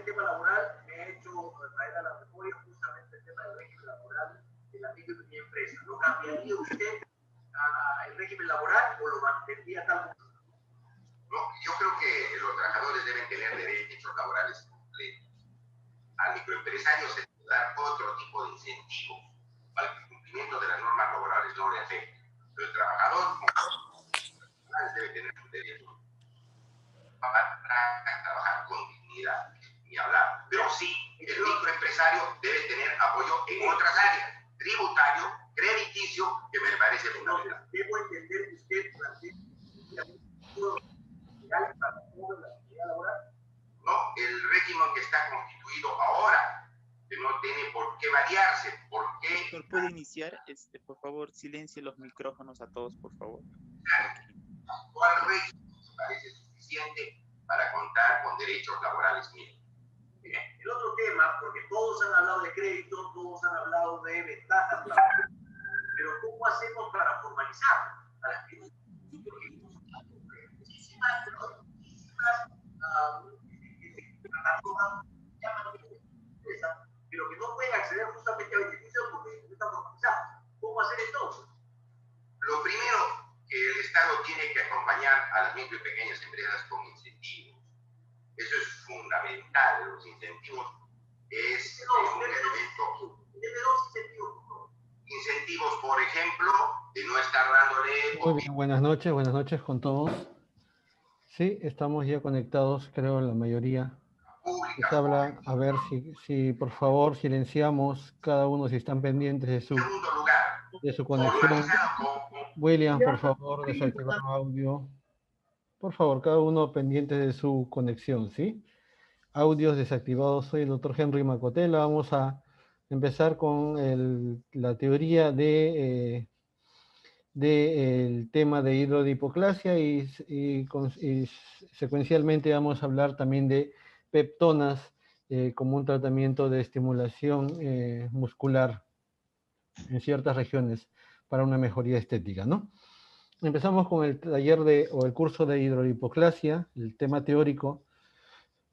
tema laboral, me he hecho traer a la memoria justamente el tema del régimen laboral de la micro y pequeña empresa. ¿Lo cambiaría usted el régimen laboral o lo mantendría tal como? No, yo creo que los trabajadores deben tener derechos laborales completos. Al microempresario se debe dar otro tipo de incentivo para que el cumplimiento de las normas laborales no le afecte. Pero el trabajador debe tener sus derechos para trabajar con dignidad, ni hablar. Pero sí, el microempresario debe tener apoyo en otras áreas, tributario, crediticio, que me parece fundamental. Debo entender que usted plantea para toda la actividad laboral. No, el régimen que está constituido ahora, que no tiene por qué variarse, ¿por qué? ¿Puede iniciar? Por favor, silencie los micrófonos a todos, por favor. ¿Cuál régimen me parece suficiente para contar con derechos laborales mínimos? El otro tema, porque todos han hablado de crédito, todos han hablado de ventajas, pero ¿cómo hacemos para formalizar a las pymes? Muchísimas pero que no pueden acceder justamente a beneficios porque no están formalizados. ¿Cómo hacer entonces? Lo primero que el Estado tiene que acompañar a las micro y pequeñas empresas con incentivos. Eso es fundamental. Los incentivos es un elemento. Deme dos incentivos. Incentivos, por ejemplo, de no estar dándole... Muy bien, buenas noches con todos. Sí, estamos ya conectados, creo, la mayoría. Les habla, a ver si por favor silenciamos cada uno si están pendientes de su conexión. William, por favor, desactivar audio. Por favor, cada uno pendiente de su conexión, ¿sí? Audios desactivados. Soy el doctor Henry Macotela. Vamos a empezar con la teoría del tema de hidrodipoclasia y secuencialmente vamos a hablar también de peptonas como un tratamiento de estimulación muscular en ciertas regiones para una mejoría estética, ¿no? Empezamos con el taller o el curso de hidrodipoclasia, el tema teórico.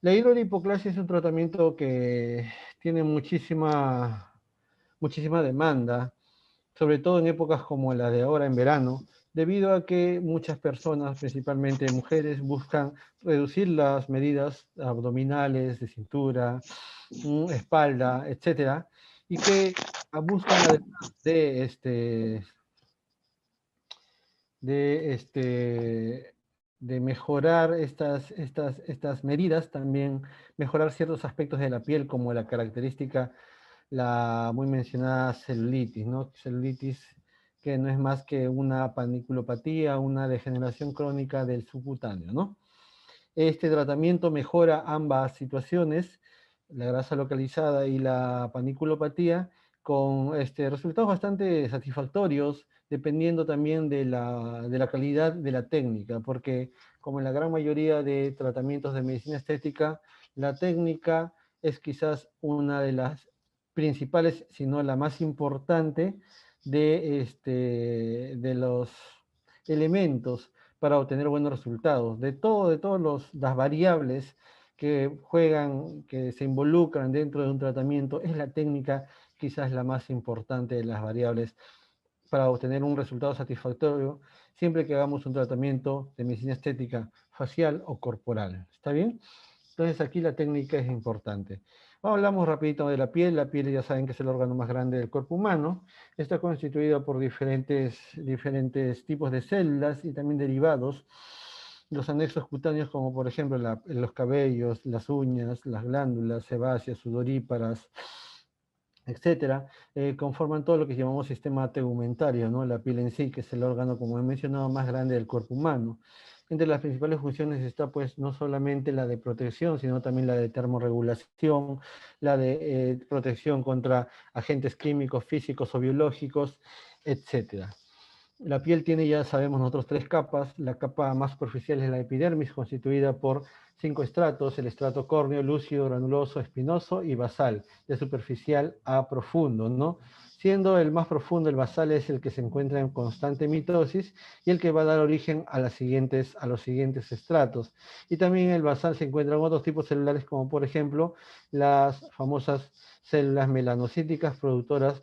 La hidrodipoclasia es un tratamiento que tiene muchísima demanda, sobre todo en épocas como la de ahora en verano, debido a que muchas personas, principalmente mujeres, buscan reducir las medidas abdominales, de cintura, espalda, etcétera, y que buscan además de mejorar estas medidas, también mejorar ciertos aspectos de la piel, como la característica, la muy mencionada celulitis, ¿no? Celulitis que no es más que una paniculopatía, una degeneración crónica del subcutáneo, ¿no? Este tratamiento mejora ambas situaciones, la grasa localizada y la paniculopatía, con resultados bastante satisfactorios, dependiendo también de la calidad de la técnica, porque como en la gran mayoría de tratamientos de medicina estética, la técnica es quizás una de las principales, si no la más importante, de los elementos para obtener buenos resultados. De todas las variables que juegan, que se involucran dentro de un tratamiento, es la técnica quizás la más importante de las variables para obtener un resultado satisfactorio, siempre que hagamos un tratamiento de medicina estética facial o corporal. ¿Está bien? Entonces aquí la técnica es importante. Hablamos rapidito de la piel. La piel ya saben que es el órgano más grande del cuerpo humano. Está constituido por diferentes tipos de células y también derivados. Los anexos cutáneos, como por ejemplo los cabellos, las uñas, las glándulas sebáceas, sudoríparas, etcétera, conforman todo lo que llamamos sistema tegumentario, ¿no? La piel en sí, que es el órgano, como he mencionado, más grande del cuerpo humano. Entre las principales funciones está, pues, no solamente la de protección, sino también la de termorregulación, la de protección contra agentes químicos, físicos o biológicos, etcétera. La piel tiene, ya sabemos nosotros, 3 capas. La capa más superficial es la epidermis, constituida por 5 estratos: el estrato córneo, lúcido, granuloso, espinoso y basal, de superficial a profundo, ¿no? siendo el más profundo, el basal, es el que se encuentra en constante mitosis y el que va a dar origen a los siguientes estratos. Y también en el basal se encuentran otros tipos celulares, como por ejemplo las famosas células melanocíticas productoras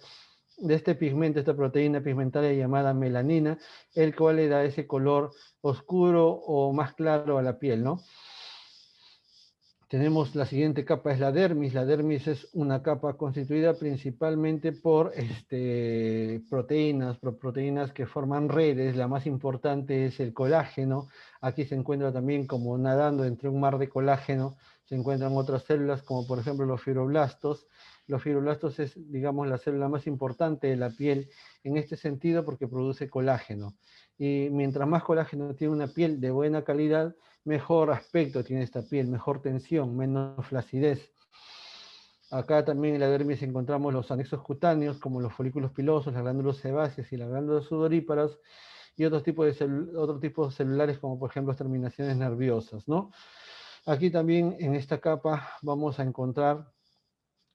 de este pigmento, esta proteína pigmentaria llamada melanina, el cual le da ese color oscuro o más claro a la piel, ¿no? Tenemos la siguiente capa, es la dermis. La dermis es una capa constituida principalmente por proteínas que forman redes. La más importante es el colágeno. Aquí se encuentra también, como nadando entre un mar de colágeno, se encuentran otras células como por ejemplo los fibroblastos. Los fibroblastos es, digamos, la célula más importante de la piel en este sentido porque produce colágeno. Y mientras más colágeno tiene una piel de buena calidad, mejor aspecto tiene esta piel, mejor tensión, menos flacidez. Acá también en la dermis encontramos los anexos cutáneos, como los folículos pilosos, las glándulas sebáceas y las glándulas sudoríparas, y otros tipos celulares, como por ejemplo las terminaciones nerviosas, ¿no? Aquí también en esta capa vamos a encontrar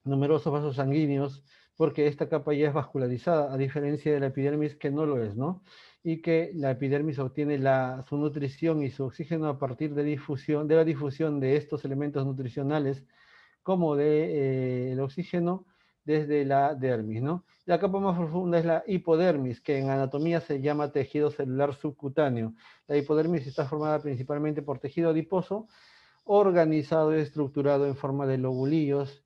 numerosos vasos sanguíneos, porque esta capa ya es vascularizada, a diferencia de la epidermis que no lo es, ¿no? Y que la epidermis obtiene su nutrición y su oxígeno a partir de la difusión de estos elementos nutricionales, como el oxígeno, desde la dermis, ¿no? La capa más profunda es la hipodermis, que en anatomía se llama tejido celular subcutáneo. La hipodermis está formada principalmente por tejido adiposo, organizado y estructurado en forma de lobulillos.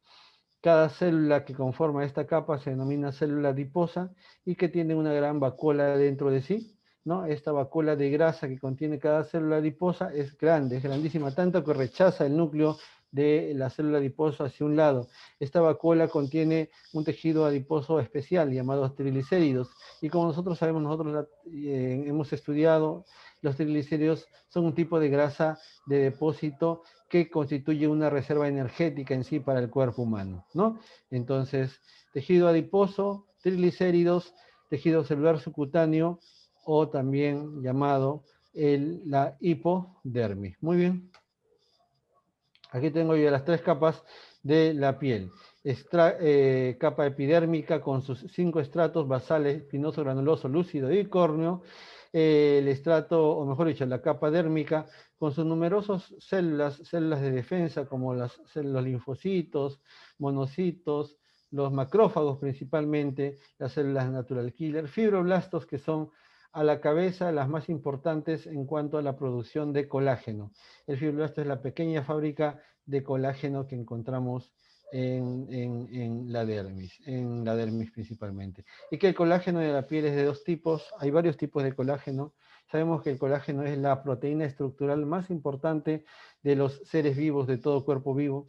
Cada célula que conforma esta capa se denomina célula adiposa y que tiene una gran vacuola dentro de sí, ¿no? Esta vacuola de grasa que contiene cada célula adiposa es grande, es grandísima, tanto que rechaza el núcleo de la célula adiposa hacia un lado. Esta vacuola contiene un tejido adiposo especial llamado triglicéridos, y como nosotros sabemos, hemos estudiado, los triglicéridos son un tipo de grasa de depósito que constituye una reserva energética en sí para el cuerpo humano, ¿no? Entonces, tejido adiposo, triglicéridos, tejido celular subcutáneo, o también llamado la hipodermis. Muy bien. Aquí tengo yo las 3 capas de la piel. Capa epidérmica con sus 5 estratos basales, espinoso, granuloso, lúcido y córneo. El estrato, o mejor dicho, la capa dérmica, con sus numerosas células de defensa, como los linfocitos, monocitos, los macrófagos principalmente, las células natural killer, fibroblastos, que son a la cabeza las más importantes en cuanto a la producción de colágeno. El fibroblasto es la pequeña fábrica de colágeno que encontramos en la dermis principalmente. Y que el colágeno de la piel es de 2 tipos, hay varios tipos de colágeno. Sabemos que el colágeno es la proteína estructural más importante de los seres vivos, de todo cuerpo vivo.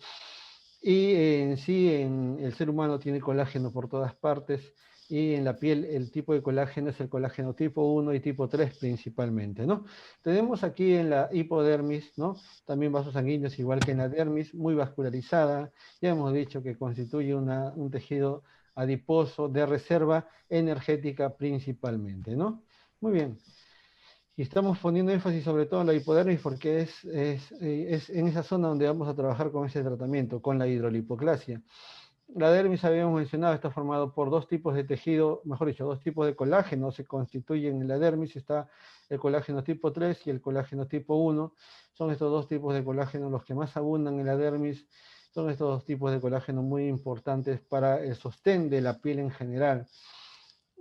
Y en sí, el ser humano tiene colágeno por todas partes, y en la piel el tipo de colágeno es el colágeno tipo 1 y tipo 3 principalmente, ¿no? Tenemos aquí en la hipodermis, ¿no? También vasos sanguíneos, igual que en la dermis, muy vascularizada. Ya hemos dicho que constituye un tejido adiposo de reserva energética principalmente, ¿no? Muy bien. Y estamos poniendo énfasis sobre todo en la hipodermis porque es en esa zona donde vamos a trabajar con ese tratamiento, con la hidrolipoclasia. La dermis, habíamos mencionado, está formado por 2 tipos de tejido, mejor dicho, 2 tipos de colágeno se constituyen en la dermis. Está el colágeno tipo 3 y el colágeno tipo 1. Son estos 2 tipos de colágeno los que más abundan en la dermis. Son estos 2 tipos de colágeno muy importantes para el sostén de la piel en general.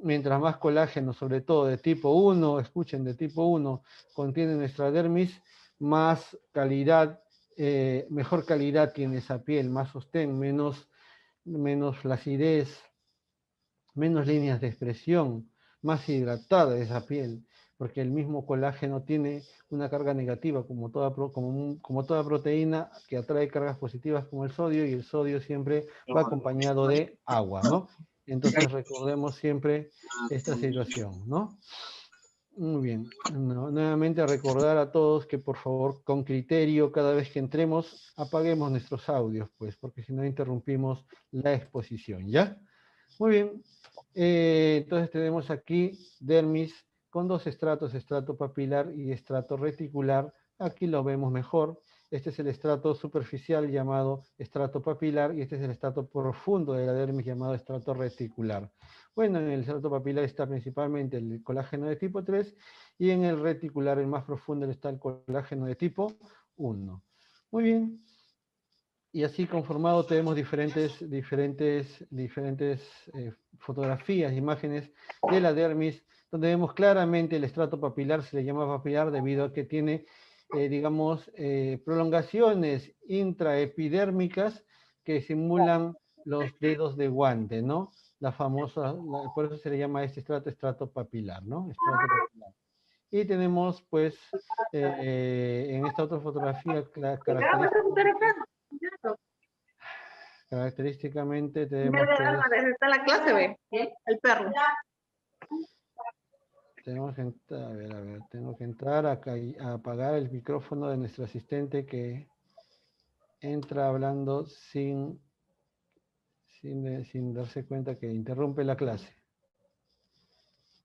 Mientras más colágeno, sobre todo de tipo 1, escuchen, de tipo 1, contiene nuestra dermis, más calidad, mejor calidad tiene esa piel, más sostén, menos flacidez, menos líneas de expresión, más hidratada esa piel, porque el mismo colágeno tiene una carga negativa, como toda proteína que atrae cargas positivas como el sodio, y el sodio siempre va acompañado de agua, ¿no? Entonces recordemos siempre esta situación, ¿no? Muy bien. Nuevamente recordar a todos que por favor con criterio cada vez que entremos apaguemos nuestros audios, pues, porque si no interrumpimos la exposición, ¿ya? Muy bien. Entonces tenemos aquí dermis con 2 estratos, estrato papilar y estrato reticular. Aquí lo vemos mejor. Este es el estrato superficial llamado estrato papilar y este es el estrato profundo de la dermis llamado estrato reticular. Bueno, en el estrato papilar está principalmente el colágeno de tipo 3 y en el reticular, el más profundo, está el colágeno de tipo 1. Muy bien. Y así conformado tenemos diferentes fotografías, imágenes de la dermis, donde vemos claramente el estrato papilar. Se le llama papilar debido a que tiene, digamos, prolongaciones intraepidérmicas que simulan los dedos de guante, ¿no? La famosa, por eso se le llama este estrato papilar, ¿no? Estrato papilar. Y tenemos, pues, en esta otra fotografía, característicamente tenemos, pues, está en la clase, ve, el perro. tenemos que, a ver, tengo que entrar acá a apagar el micrófono de nuestro asistente que entra hablando sin darse cuenta que interrumpe la clase.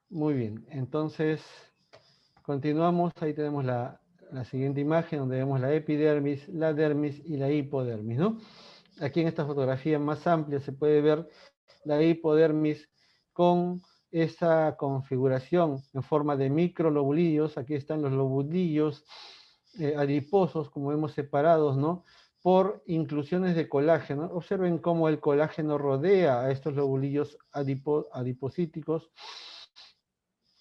Muy bien, entonces continuamos. Ahí tenemos la siguiente imagen donde vemos la epidermis, la dermis y la hipodermis, ¿no? Aquí en esta fotografía más amplia se puede ver la hipodermis con esa configuración en forma de microlobulillos. Aquí están los lobulillos adiposos, como vemos, separados, ¿no?, por inclusiones de colágeno. Observen cómo el colágeno rodea a estos lobulillos adipocíticos.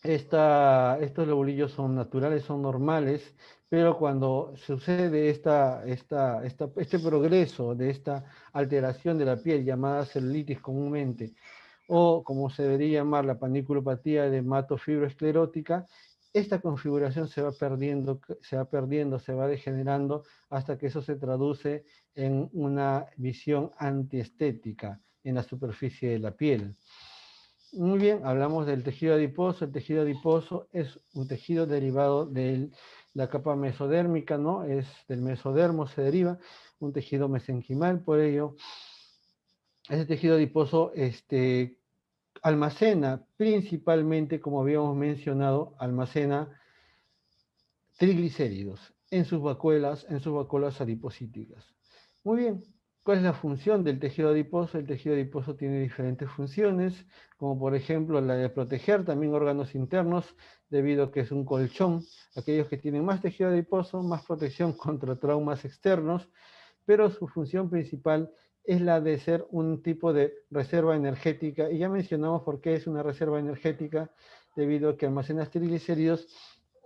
Estos lobulillos son naturales, son normales, pero cuando sucede este progreso de esta alteración de la piel llamada celulitis comúnmente, o como se debería llamar la paniculopatía de hematofibroesclerótica, esta configuración se va perdiendo, se va degenerando hasta que eso se traduce en una visión antiestética en la superficie de la piel. Muy bien, hablamos del tejido adiposo. El tejido adiposo es un tejido derivado de la capa mesodérmica, ¿no? Es del mesodermo, se deriva, un tejido mesenquimal. Por ello, ese tejido adiposo almacena principalmente, como habíamos mencionado, almacena triglicéridos en sus vacuolas adipocíticas. Muy bien, ¿cuál es la función del tejido adiposo? El tejido adiposo tiene diferentes funciones, como por ejemplo la de proteger también órganos internos, debido a que es un colchón. Aquellos que tienen más tejido adiposo, más protección contra traumas externos, pero su función principal es la de ser un tipo de reserva energética, y ya mencionamos por qué es una reserva energética, debido a que almacena triglicéridos,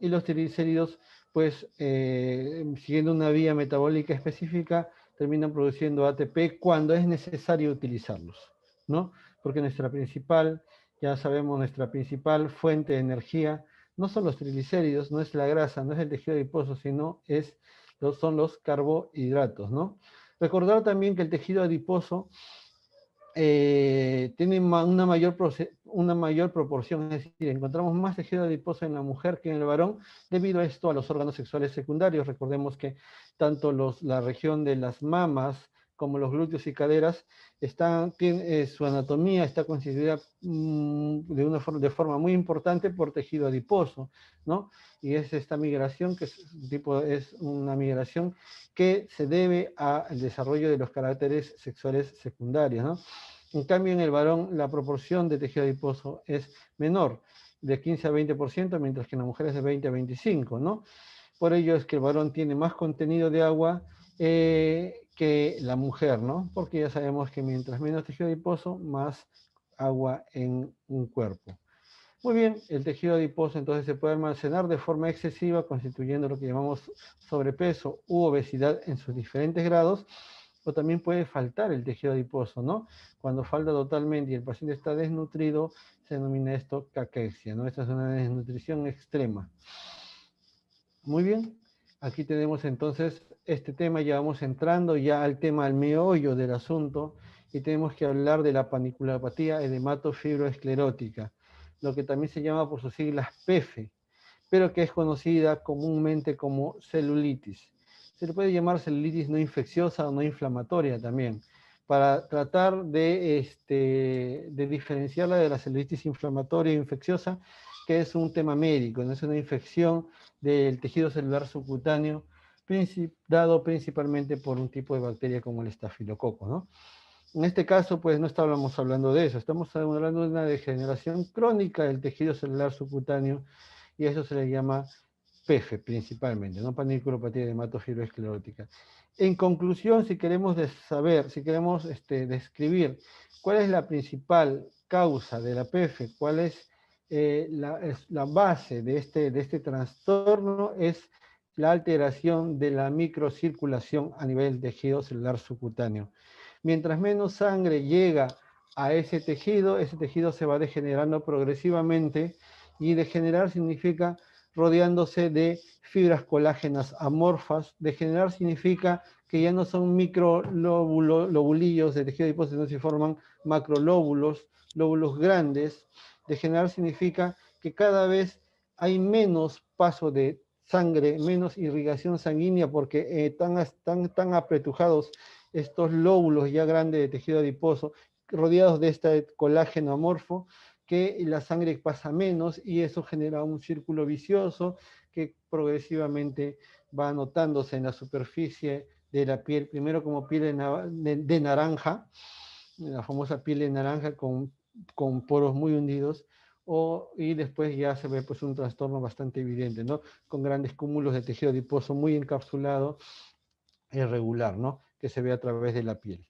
y los triglicéridos, pues, siguiendo una vía metabólica específica, terminan produciendo ATP cuando es necesario utilizarlos, ¿no? Porque ya sabemos, nuestra principal fuente de energía no son los triglicéridos, no es la grasa, no es el tejido adiposo, sino son los carbohidratos, ¿no? Recordar también que el tejido adiposo tiene una mayor proporción, es decir, encontramos más tejido adiposo en la mujer que en el varón, debido a esto a los órganos sexuales secundarios. Recordemos que tanto la región de las mamas como los glúteos y caderas, su anatomía está constituida de forma muy importante por tejido adiposo, ¿no? Y es esta migración es una migración que se debe al desarrollo de los caracteres sexuales secundarios, ¿no? En cambio, en el varón la proporción de tejido adiposo es menor, de 15 a 20%, mientras que en la mujer es de 20 a 25%, ¿no? Por ello es que el varón tiene más contenido de agua que la mujer, ¿no? Porque ya sabemos que mientras menos tejido adiposo, más agua en un cuerpo. Muy bien, el tejido adiposo entonces se puede almacenar de forma excesiva, constituyendo lo que llamamos sobrepeso u obesidad en sus diferentes grados, o también puede faltar el tejido adiposo, ¿no? Cuando falta totalmente y el paciente está desnutrido, se denomina esto caquexia, ¿no? Esta es una desnutrición extrema. Muy bien, aquí tenemos entonces este tema, ya vamos entrando ya al tema, al meollo del asunto, y tenemos que hablar de la paniculopatía edematofibroesclerótica, lo que también se llama por sus siglas PEFE, pero que es conocida comúnmente como celulitis. Se le puede llamar celulitis no infecciosa o no inflamatoria también, para tratar de diferenciarla de la celulitis inflamatoria o infecciosa, que es un tema médico, no es una infección del tejido celular subcutáneo, dado principalmente por un tipo de bacteria como el estafilococo, ¿no? En este caso, pues no estábamos hablando de eso, estamos hablando de una degeneración crónica del tejido celular subcutáneo y eso se le llama PEF principalmente, ¿no? Paniculopatía edematofibroesclerótica. En conclusión, si queremos saber, si queremos describir cuál es la principal causa de la PEF, cuál es la base de este trastorno, es la alteración de la microcirculación a nivel del tejido celular subcutáneo. Mientras menos sangre llega a ese tejido se va degenerando progresivamente, y degenerar significa rodeándose de fibras colágenas amorfas. Degenerar significa que ya no son microlobulillos de tejido adiposo, sino se forman macrolóbulos, lóbulos grandes. Degenerar significa que cada vez hay menos paso de sangre, menos irrigación sanguínea, porque tan apretujados estos lóbulos ya grandes de tejido adiposo, rodeados de este colágeno amorfo, que la sangre pasa menos y eso genera un círculo vicioso que progresivamente va notándose en la superficie de la piel, primero como piel de naranja, la famosa piel de naranja con poros muy hundidos, y después ya se ve pues un trastorno bastante evidente, ¿no? Con grandes cúmulos de tejido adiposo muy encapsulado, irregular, ¿no? Que se ve a través de la piel.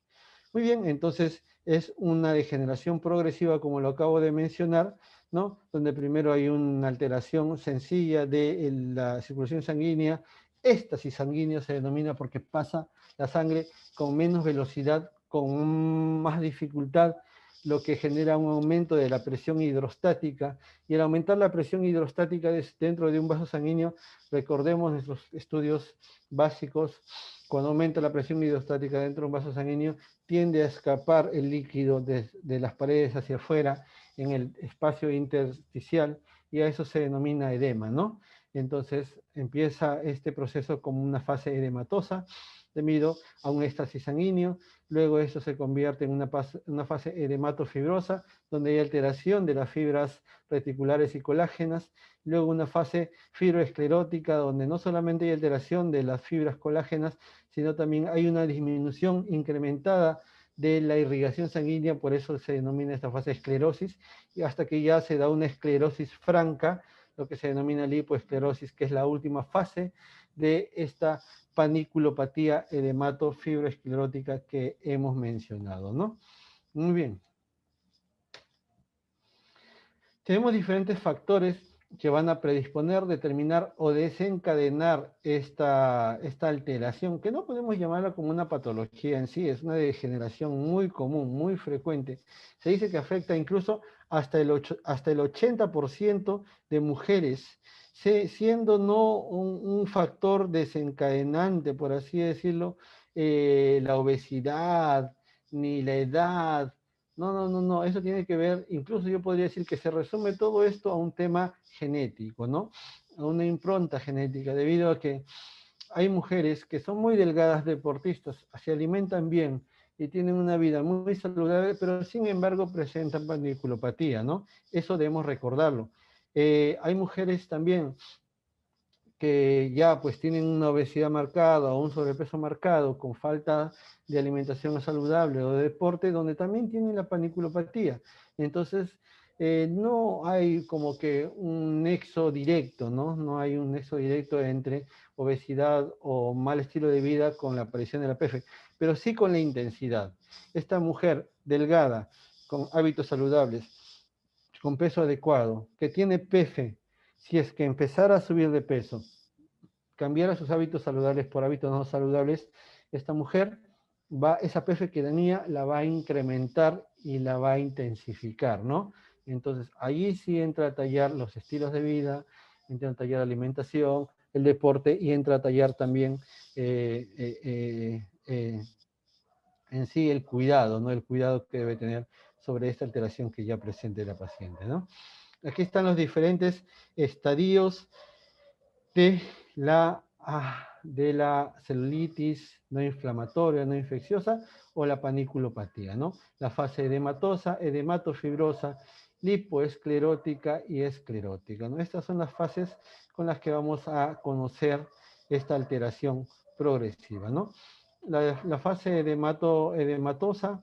Muy bien, entonces es una degeneración progresiva, como lo acabo de mencionar, ¿no? Donde primero hay una alteración sencilla de la circulación sanguínea. Éstasis sanguínea se denomina porque pasa la sangre con menos velocidad, con más dificultad, lo que genera un aumento de la presión hidrostática. Y al aumentar la presión hidrostática dentro de un vaso sanguíneo, recordemos nuestros estudios básicos, cuando aumenta la presión hidrostática dentro de un vaso sanguíneo, tiende a escapar el líquido de las paredes hacia afuera en el espacio intersticial, y a eso se denomina edema, ¿no? Entonces empieza este proceso como una fase edematosa debido a un éxtasis sanguíneo. Luego eso se convierte en una fase edematofibrosa, donde hay alteración de las fibras reticulares y colágenas. Luego una fase fibroesclerótica, donde no solamente hay alteración de las fibras colágenas, sino también hay una disminución incrementada de la irrigación sanguínea, por eso se denomina esta fase esclerosis, y hasta que ya se da una esclerosis franca, lo que se denomina lipoesclerosis, que es la última fase de esta paniculopatía edematofibroesclerótica que hemos mencionado, ¿no? Muy bien. Tenemos diferentes factores que van a predisponer, determinar o desencadenar esta alteración, que no podemos llamarla como una patología en sí, es una degeneración muy común, muy frecuente. Se dice que afecta incluso hasta el 80% de mujeres, siendo no un factor desencadenante, por así decirlo, la obesidad, ni la edad. No, eso tiene que ver, incluso yo podría decir que se resume todo esto a un tema genético, ¿no? A una impronta genética, debido a que hay mujeres que son muy delgadas deportistas, se alimentan bien y tienen una vida muy saludable, pero sin embargo presentan paniculopatía, ¿no? Eso debemos recordarlo. Hay mujeres también que ya pues tienen una obesidad marcada o un sobrepeso marcado con falta de alimentación saludable o de deporte, donde también tienen la paniculopatía. Entonces, no hay como que un nexo directo, ¿no? No hay un nexo directo entre obesidad o mal estilo de vida con la aparición de la PF, pero sí con la intensidad. Esta mujer delgada, con hábitos saludables, con peso adecuado, que tiene PF, si es que empezara a subir de peso, cambiara sus hábitos saludables por hábitos no saludables, esta mujer esa PF que tenía la va a incrementar y la va a intensificar, ¿no? Entonces, allí sí entra a tallar los estilos de vida, entra a tallar la alimentación, el deporte, y entra a tallar también en sí el cuidado, ¿no? El cuidado que debe tener sobre esta alteración que ya presente la paciente, ¿no? Aquí están los diferentes estadios de la celulitis no inflamatoria, no infecciosa, o la paniculopatía, ¿no? La fase edematosa, edematofibrosa, lipoesclerótica y esclerótica, ¿no? Estas son las fases con las que vamos a conocer esta alteración progresiva, ¿no? La fase edematosa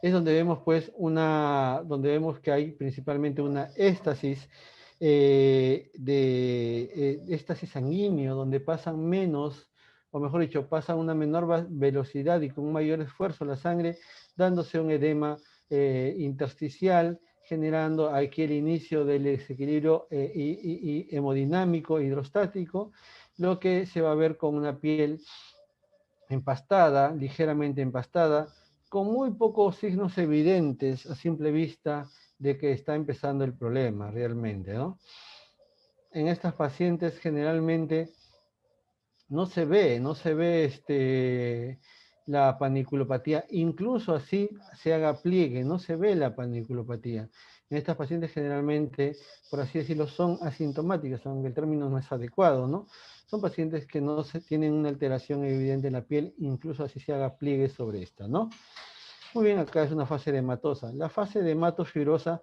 es donde vemos pues donde vemos que hay principalmente una éstasis éstasis sanguíneo, donde pasan menos, o mejor dicho, pasa a una menor velocidad y con un mayor esfuerzo la sangre, dándose un edema intersticial, generando aquí el inicio del desequilibrio y hemodinámico, hidrostático, lo que se va a ver con una piel empastada, ligeramente empastada, con muy pocos signos evidentes a simple vista de que está empezando el problema realmente, ¿no? En estas pacientes generalmente no se ve la paniculopatía, incluso así se haga pliegue, no se ve la paniculopatía. En estas pacientes generalmente, por así decirlo, son asintomáticas, aunque el término no es adecuado, ¿no? Son pacientes que no tienen una alteración evidente en la piel, incluso así se haga pliegue sobre esta, ¿no? Muy bien, acá es una fase edematosa. La fase de hematofibrosa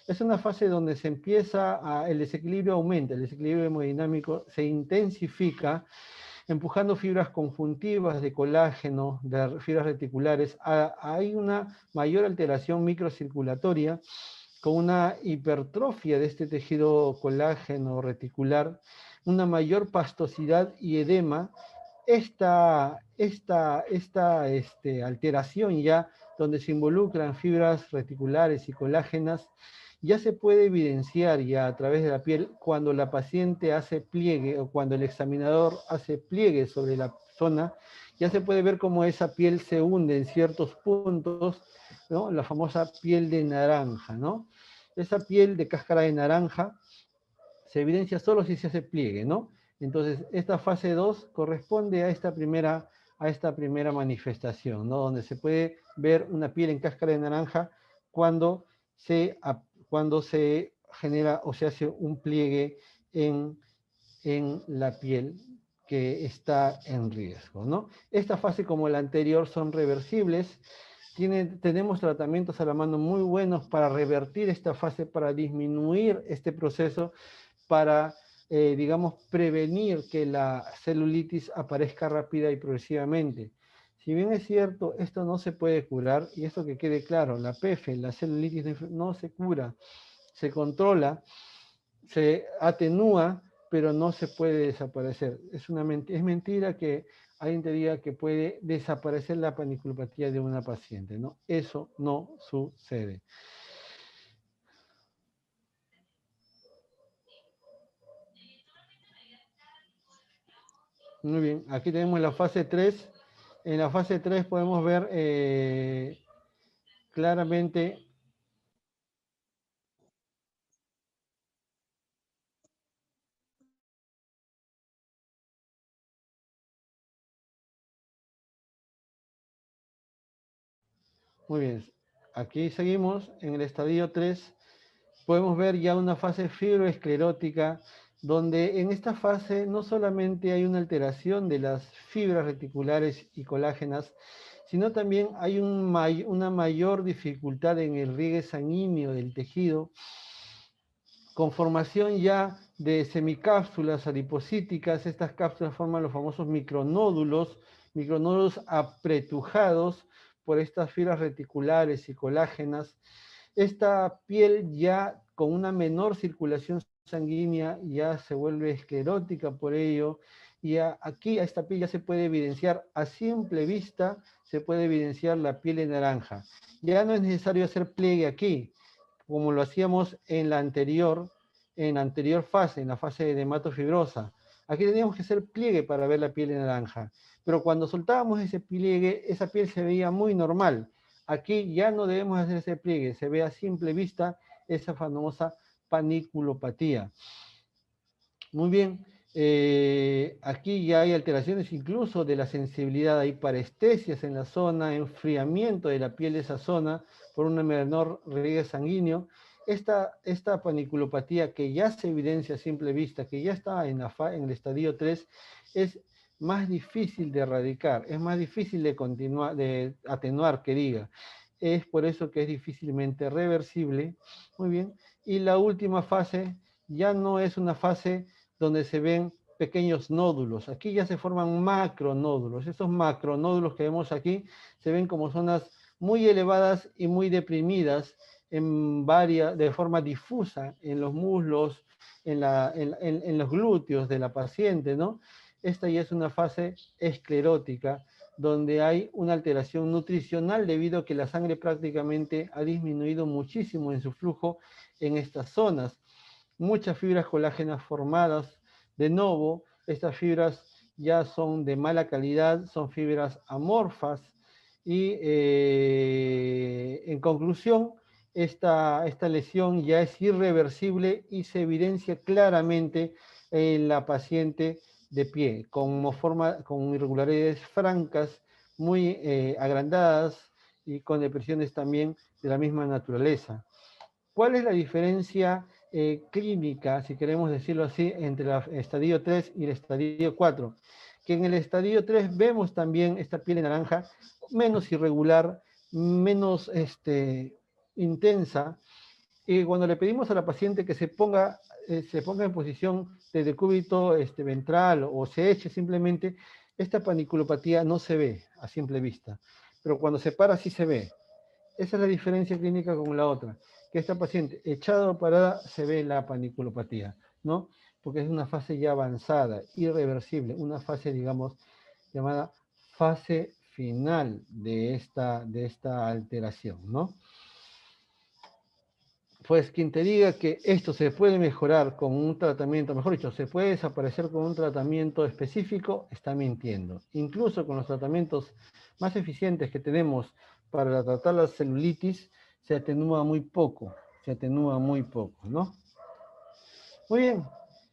es una fase donde se empieza, el desequilibrio aumenta, el desequilibrio hemodinámico se intensifica, empujando fibras conjuntivas de colágeno, de fibras reticulares. Hay una mayor alteración microcirculatoria con una hipertrofia de este tejido colágeno reticular, una mayor pastosidad y edema. Esta alteración ya donde se involucran fibras reticulares y colágenas, ya se puede evidenciar ya a través de la piel cuando la paciente hace pliegue o cuando el examinador hace pliegue sobre la zona, ya se puede ver cómo esa piel se hunde en ciertos puntos, ¿no? La famosa piel de naranja, ¿no? Esa piel de cáscara de naranja se evidencia solo si se hace pliegue, ¿no? Entonces, esta fase 2 corresponde a esta primera manifestación, ¿no? Donde se puede ver una piel en cáscara de naranja cuando se genera o se hace un pliegue en la piel que está en riesgo, ¿no? Esta fase, como la anterior, son reversibles. Tenemos tratamientos a la mano muy buenos para revertir esta fase, para disminuir este proceso, para, digamos, prevenir que la celulitis aparezca rápida y progresivamente. Si bien es cierto, esto no se puede curar, y esto que quede claro, la PF, la celulitis no se cura, se controla, se atenúa, pero no se puede desaparecer. Es mentira que alguien te diga que puede desaparecer la paniculopatía de una paciente, ¿no? Eso no sucede. Muy bien, aquí tenemos la fase 3. En la fase 3 podemos ver claramente muy bien, aquí seguimos en el estadio 3. Podemos ver ya una fase fibroesclerótica, donde en esta fase no solamente hay una alteración de las fibras reticulares y colágenas, sino también hay una mayor dificultad en el riegue sanguíneo del tejido, con formación ya de semicápsulas adipocíticas. Estas cápsulas forman los famosos micronódulos apretujados por estas fibras reticulares y colágenas. Esta piel ya con una menor circulación sanguínea ya se vuelve esclerótica por ello, y aquí a esta piel ya se puede evidenciar, a simple vista, se puede evidenciar la piel de naranja. Ya no es necesario hacer pliegue aquí, como lo hacíamos en la anterior fase, en la fase de hematofibrosa. Aquí teníamos que hacer pliegue para ver la piel de naranja, pero cuando soltábamos ese pliegue, esa piel se veía muy normal. Aquí ya no debemos hacer ese pliegue, se ve a simple vista esa famosa paniculopatía. Muy bien, aquí ya hay alteraciones incluso de la sensibilidad, hay parestesias en la zona, enfriamiento de la piel de esa zona por un menor riegue sanguíneo. Esta paniculopatía que ya se evidencia a simple vista, que ya está en el estadio 3, es más difícil de erradicar, es más difícil de atenuar, que diga. Es por eso que es difícilmente reversible. Muy bien, y la última fase ya no es una fase donde se ven pequeños nódulos. Aquí ya se forman macronódulos. Estos macronódulos que vemos aquí se ven como zonas muy elevadas y muy deprimidas de forma difusa en los muslos, en los glúteos de la paciente, ¿no? Esta ya es una fase esclerótica, donde hay una alteración nutricional debido a que la sangre prácticamente ha disminuido muchísimo en su flujo en estas zonas. Muchas fibras colágenas formadas de nuevo, estas fibras ya son de mala calidad, son fibras amorfas y en conclusión, esta lesión ya es irreversible y se evidencia claramente en la paciente de pie, con irregularidades francas, muy agrandadas y con depresiones también de la misma naturaleza. ¿Cuál es la diferencia clínica, si queremos decirlo así, entre el estadio 3 y el estadio 4? Que en el estadio 3 vemos también esta piel naranja menos irregular, menos intensa, y cuando le pedimos a la paciente que se ponga en posición de decúbito ventral o se eche simplemente, esta paniculopatía no se ve a simple vista, pero cuando se para sí se ve. Esa es la diferencia clínica con la otra, que esta paciente echada o parada se ve la paniculopatía, ¿no? Porque es una fase ya avanzada, irreversible, una fase, digamos, llamada fase final de esta alteración, ¿no? Pues quien te diga que esto se puede mejorar con un tratamiento, mejor dicho, se puede desaparecer con un tratamiento específico, está mintiendo. Incluso con los tratamientos más eficientes que tenemos para tratar la celulitis, se atenúa muy poco, ¿no? Muy bien,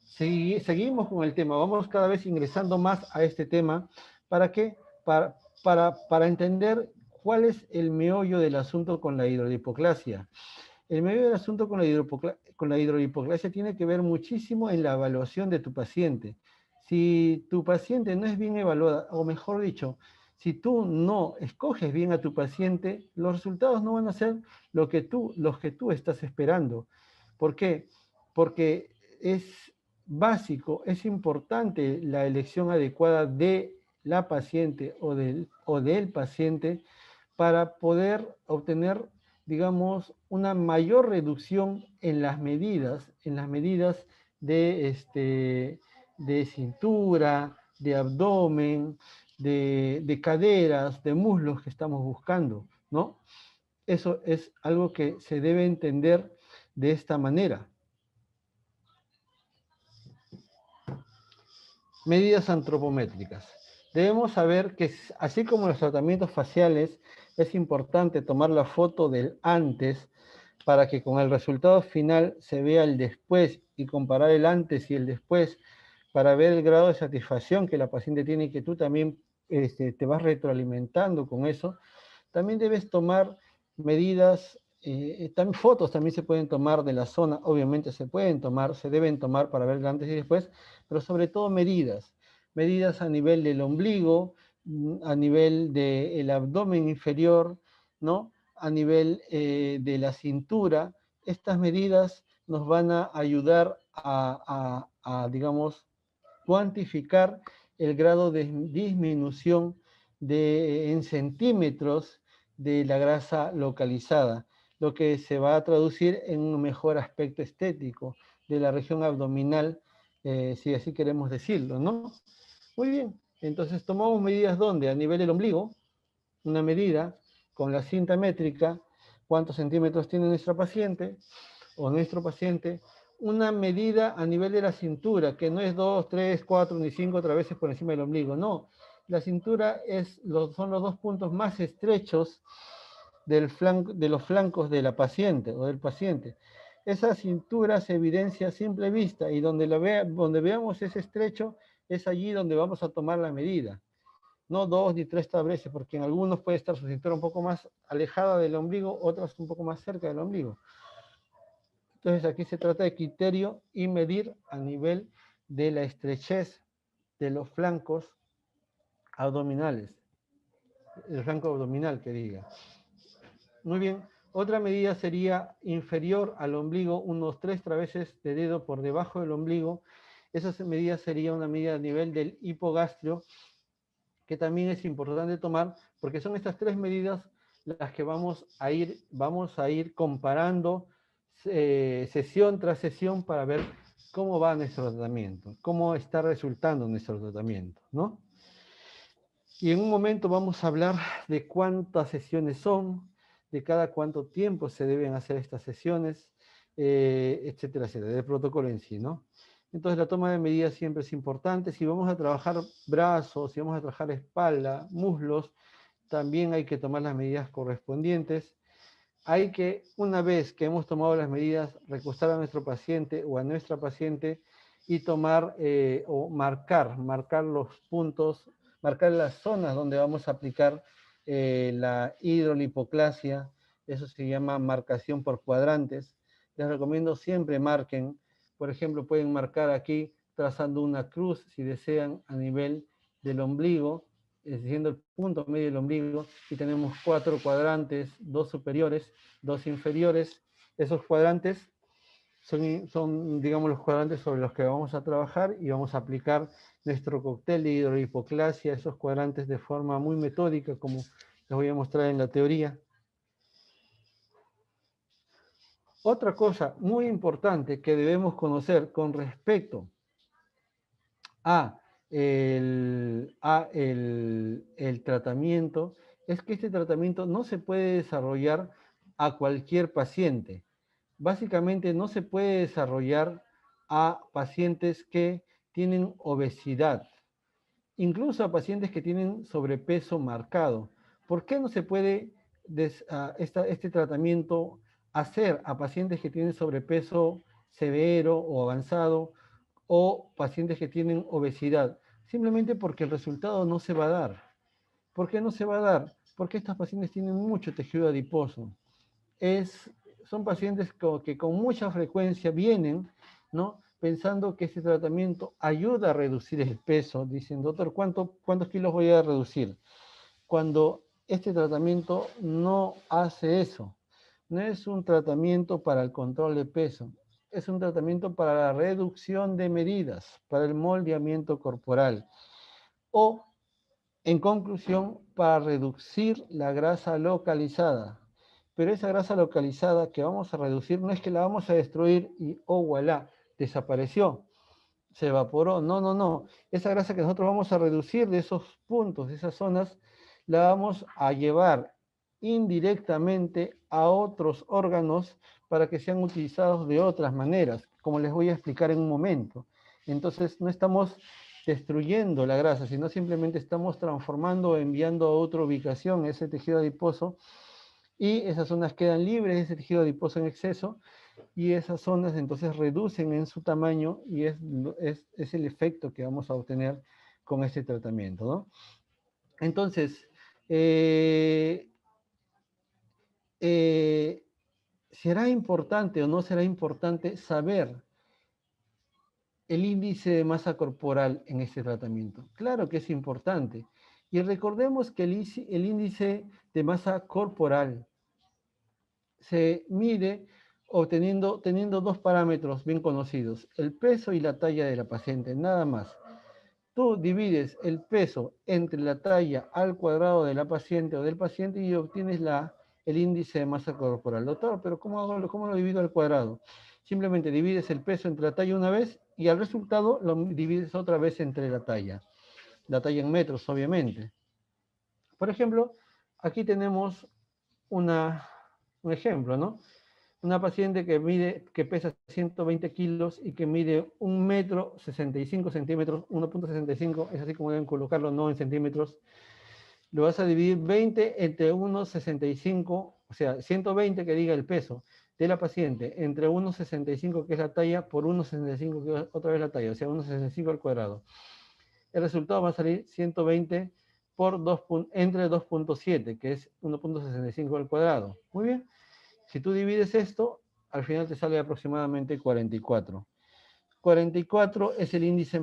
seguimos con el tema, vamos cada vez ingresando más a este tema. ¿Para qué? Para entender cuál es el meollo del asunto con la hidrolipoclasia. El medio del asunto con la hidrolipoclasia tiene que ver muchísimo en la evaluación de tu paciente. Si tu paciente no es bien evaluada, o mejor dicho, si tú no escoges bien a tu paciente, los resultados no van a ser los que tú estás esperando. ¿Por qué? Porque es básico, es importante la elección adecuada de la paciente o del paciente para poder obtener, digamos, una mayor reducción en las medidas de cintura, de abdomen, de caderas, de muslos que estamos buscando, ¿no? Eso es algo que se debe entender de esta manera. Medidas antropométricas. Debemos saber que así como los tratamientos faciales, es importante tomar la foto del antes para que con el resultado final se vea el después y comparar el antes y el después para ver el grado de satisfacción que la paciente tiene y que tú también te vas retroalimentando con eso. También debes tomar medidas, también fotos también se pueden tomar de la zona, obviamente se deben tomar para ver el antes y después, pero sobre todo medidas a nivel del ombligo, a nivel del abdomen inferior, ¿no? A nivel de la cintura. Estas medidas nos van a ayudar a, digamos, cuantificar el grado de disminución en centímetros de la grasa localizada, lo que se va a traducir en un mejor aspecto estético de la región abdominal, si así queremos decirlo, ¿no? Muy bien, entonces tomamos medidas ¿dónde? A nivel del ombligo, una medida con la cinta métrica, cuántos centímetros tiene nuestra paciente o nuestro paciente, una medida a nivel de la cintura, que no es 2, 3, 4 ni 5 otra veces por encima del ombligo, no. La cintura son los dos puntos más estrechos de los flancos de la paciente o del paciente. Esa cintura se evidencia a simple vista y donde veamos ese estrecho es allí donde vamos a tomar la medida. No 2 ni 3 tableces, porque en algunos puede estar su cintura un poco más alejada del ombligo, otros un poco más cerca del ombligo. Entonces aquí se trata de criterio y medir a nivel de la estrechez de los flancos abdominales, el flanco abdominal que diga. Muy bien, otra medida sería inferior al ombligo, unos 3 traveses de dedo por debajo del ombligo. Esa medida sería una medida a nivel del hipogastrio, que también es importante tomar, porque son estas 3 medidas las que vamos a ir comparando sesión tras sesión para ver cómo va nuestro tratamiento, cómo está resultando nuestro tratamiento, ¿no? Y en un momento vamos a hablar de cuántas sesiones son, de cada cuánto tiempo se deben hacer estas sesiones, etcétera, etcétera, del protocolo en sí, ¿no? Entonces la toma de medidas siempre es importante. Si vamos a trabajar brazos, si vamos a trabajar espalda, muslos, también hay que tomar las medidas correspondientes. Hay que, una vez que hemos tomado las medidas, recostar a nuestro paciente o a nuestra paciente y tomar o marcar los puntos, marcar las zonas donde vamos a aplicar la hidrolipoclasia. Eso se llama marcación por cuadrantes. Les recomiendo siempre marquen. Por ejemplo, pueden marcar aquí trazando una cruz, si desean, a nivel del ombligo, siendo el punto medio del ombligo, y tenemos 4 cuadrantes, 2 superiores, 2 inferiores. Esos cuadrantes son, digamos, los cuadrantes sobre los que vamos a trabajar y vamos a aplicar nuestro cóctel de hidrolipoclasia, esos cuadrantes de forma muy metódica, como les voy a mostrar en la teoría. Otra cosa muy importante que debemos conocer con respecto a el tratamiento es que este tratamiento no se puede desarrollar a cualquier paciente. Básicamente no se puede desarrollar a pacientes que tienen obesidad, incluso a pacientes que tienen sobrepeso marcado. ¿Por qué no se puede este tratamiento hacer a pacientes que tienen sobrepeso severo o avanzado o pacientes que tienen obesidad? Simplemente porque el resultado no se va a dar. ¿Por qué no se va a dar? Porque estos pacientes tienen mucho tejido adiposo. Son pacientes que con mucha frecuencia vienen, ¿no?, pensando que este tratamiento ayuda a reducir el peso. Dicen, doctor, ¿cuántos kilos voy a reducir? Cuando este tratamiento no hace eso. No es un tratamiento para el control de peso. Es un tratamiento para la reducción de medidas, para el moldeamiento corporal. O, en conclusión, para reducir la grasa localizada. Pero esa grasa localizada que vamos a reducir no es que la vamos a destruir y, oh, voilà, desapareció, se evaporó. No, no, no. Esa grasa que nosotros vamos a reducir de esos puntos, de esas zonas, la vamos a llevar indirectamente a otros órganos para que sean utilizados de otras maneras, como les voy a explicar en un momento. Entonces, no estamos destruyendo la grasa, sino simplemente estamos transformando o enviando a otra ubicación ese tejido adiposo, y esas zonas quedan libres de ese tejido adiposo en exceso, y esas zonas entonces reducen en su tamaño, y es el efecto que vamos a obtener con este tratamiento, ¿no? Entonces, ¿será importante o no será importante saber el índice de masa corporal en este tratamiento? Claro que es importante. Y recordemos que el índice de masa corporal se mide teniendo 2 parámetros bien conocidos, el peso y la talla de la paciente, nada más. Tú divides el peso entre la talla al cuadrado de la paciente o del paciente y obtienes el índice de masa corporal. Doctor, pero ¿cómo lo divido al cuadrado? Simplemente divides el peso entre la talla una vez y al resultado lo divides otra vez entre la talla en metros, obviamente. Por ejemplo, aquí tenemos un ejemplo, ¿no? Una paciente que pesa 120 kilos y que mide 1 metro 65 centímetros, 1.65, es así como deben colocarlo, no en centímetros. Lo vas a dividir 20 entre 1.65, o sea, 120 que diga el peso de la paciente, entre 1.65 que es la talla, por 1.65 que es otra vez la talla, o sea, 1.65 al cuadrado. El resultado va a salir 120 por entre 2.7, que es 1.65 al cuadrado. Muy bien. Si tú divides esto, al final te sale aproximadamente 44. 44 es el índice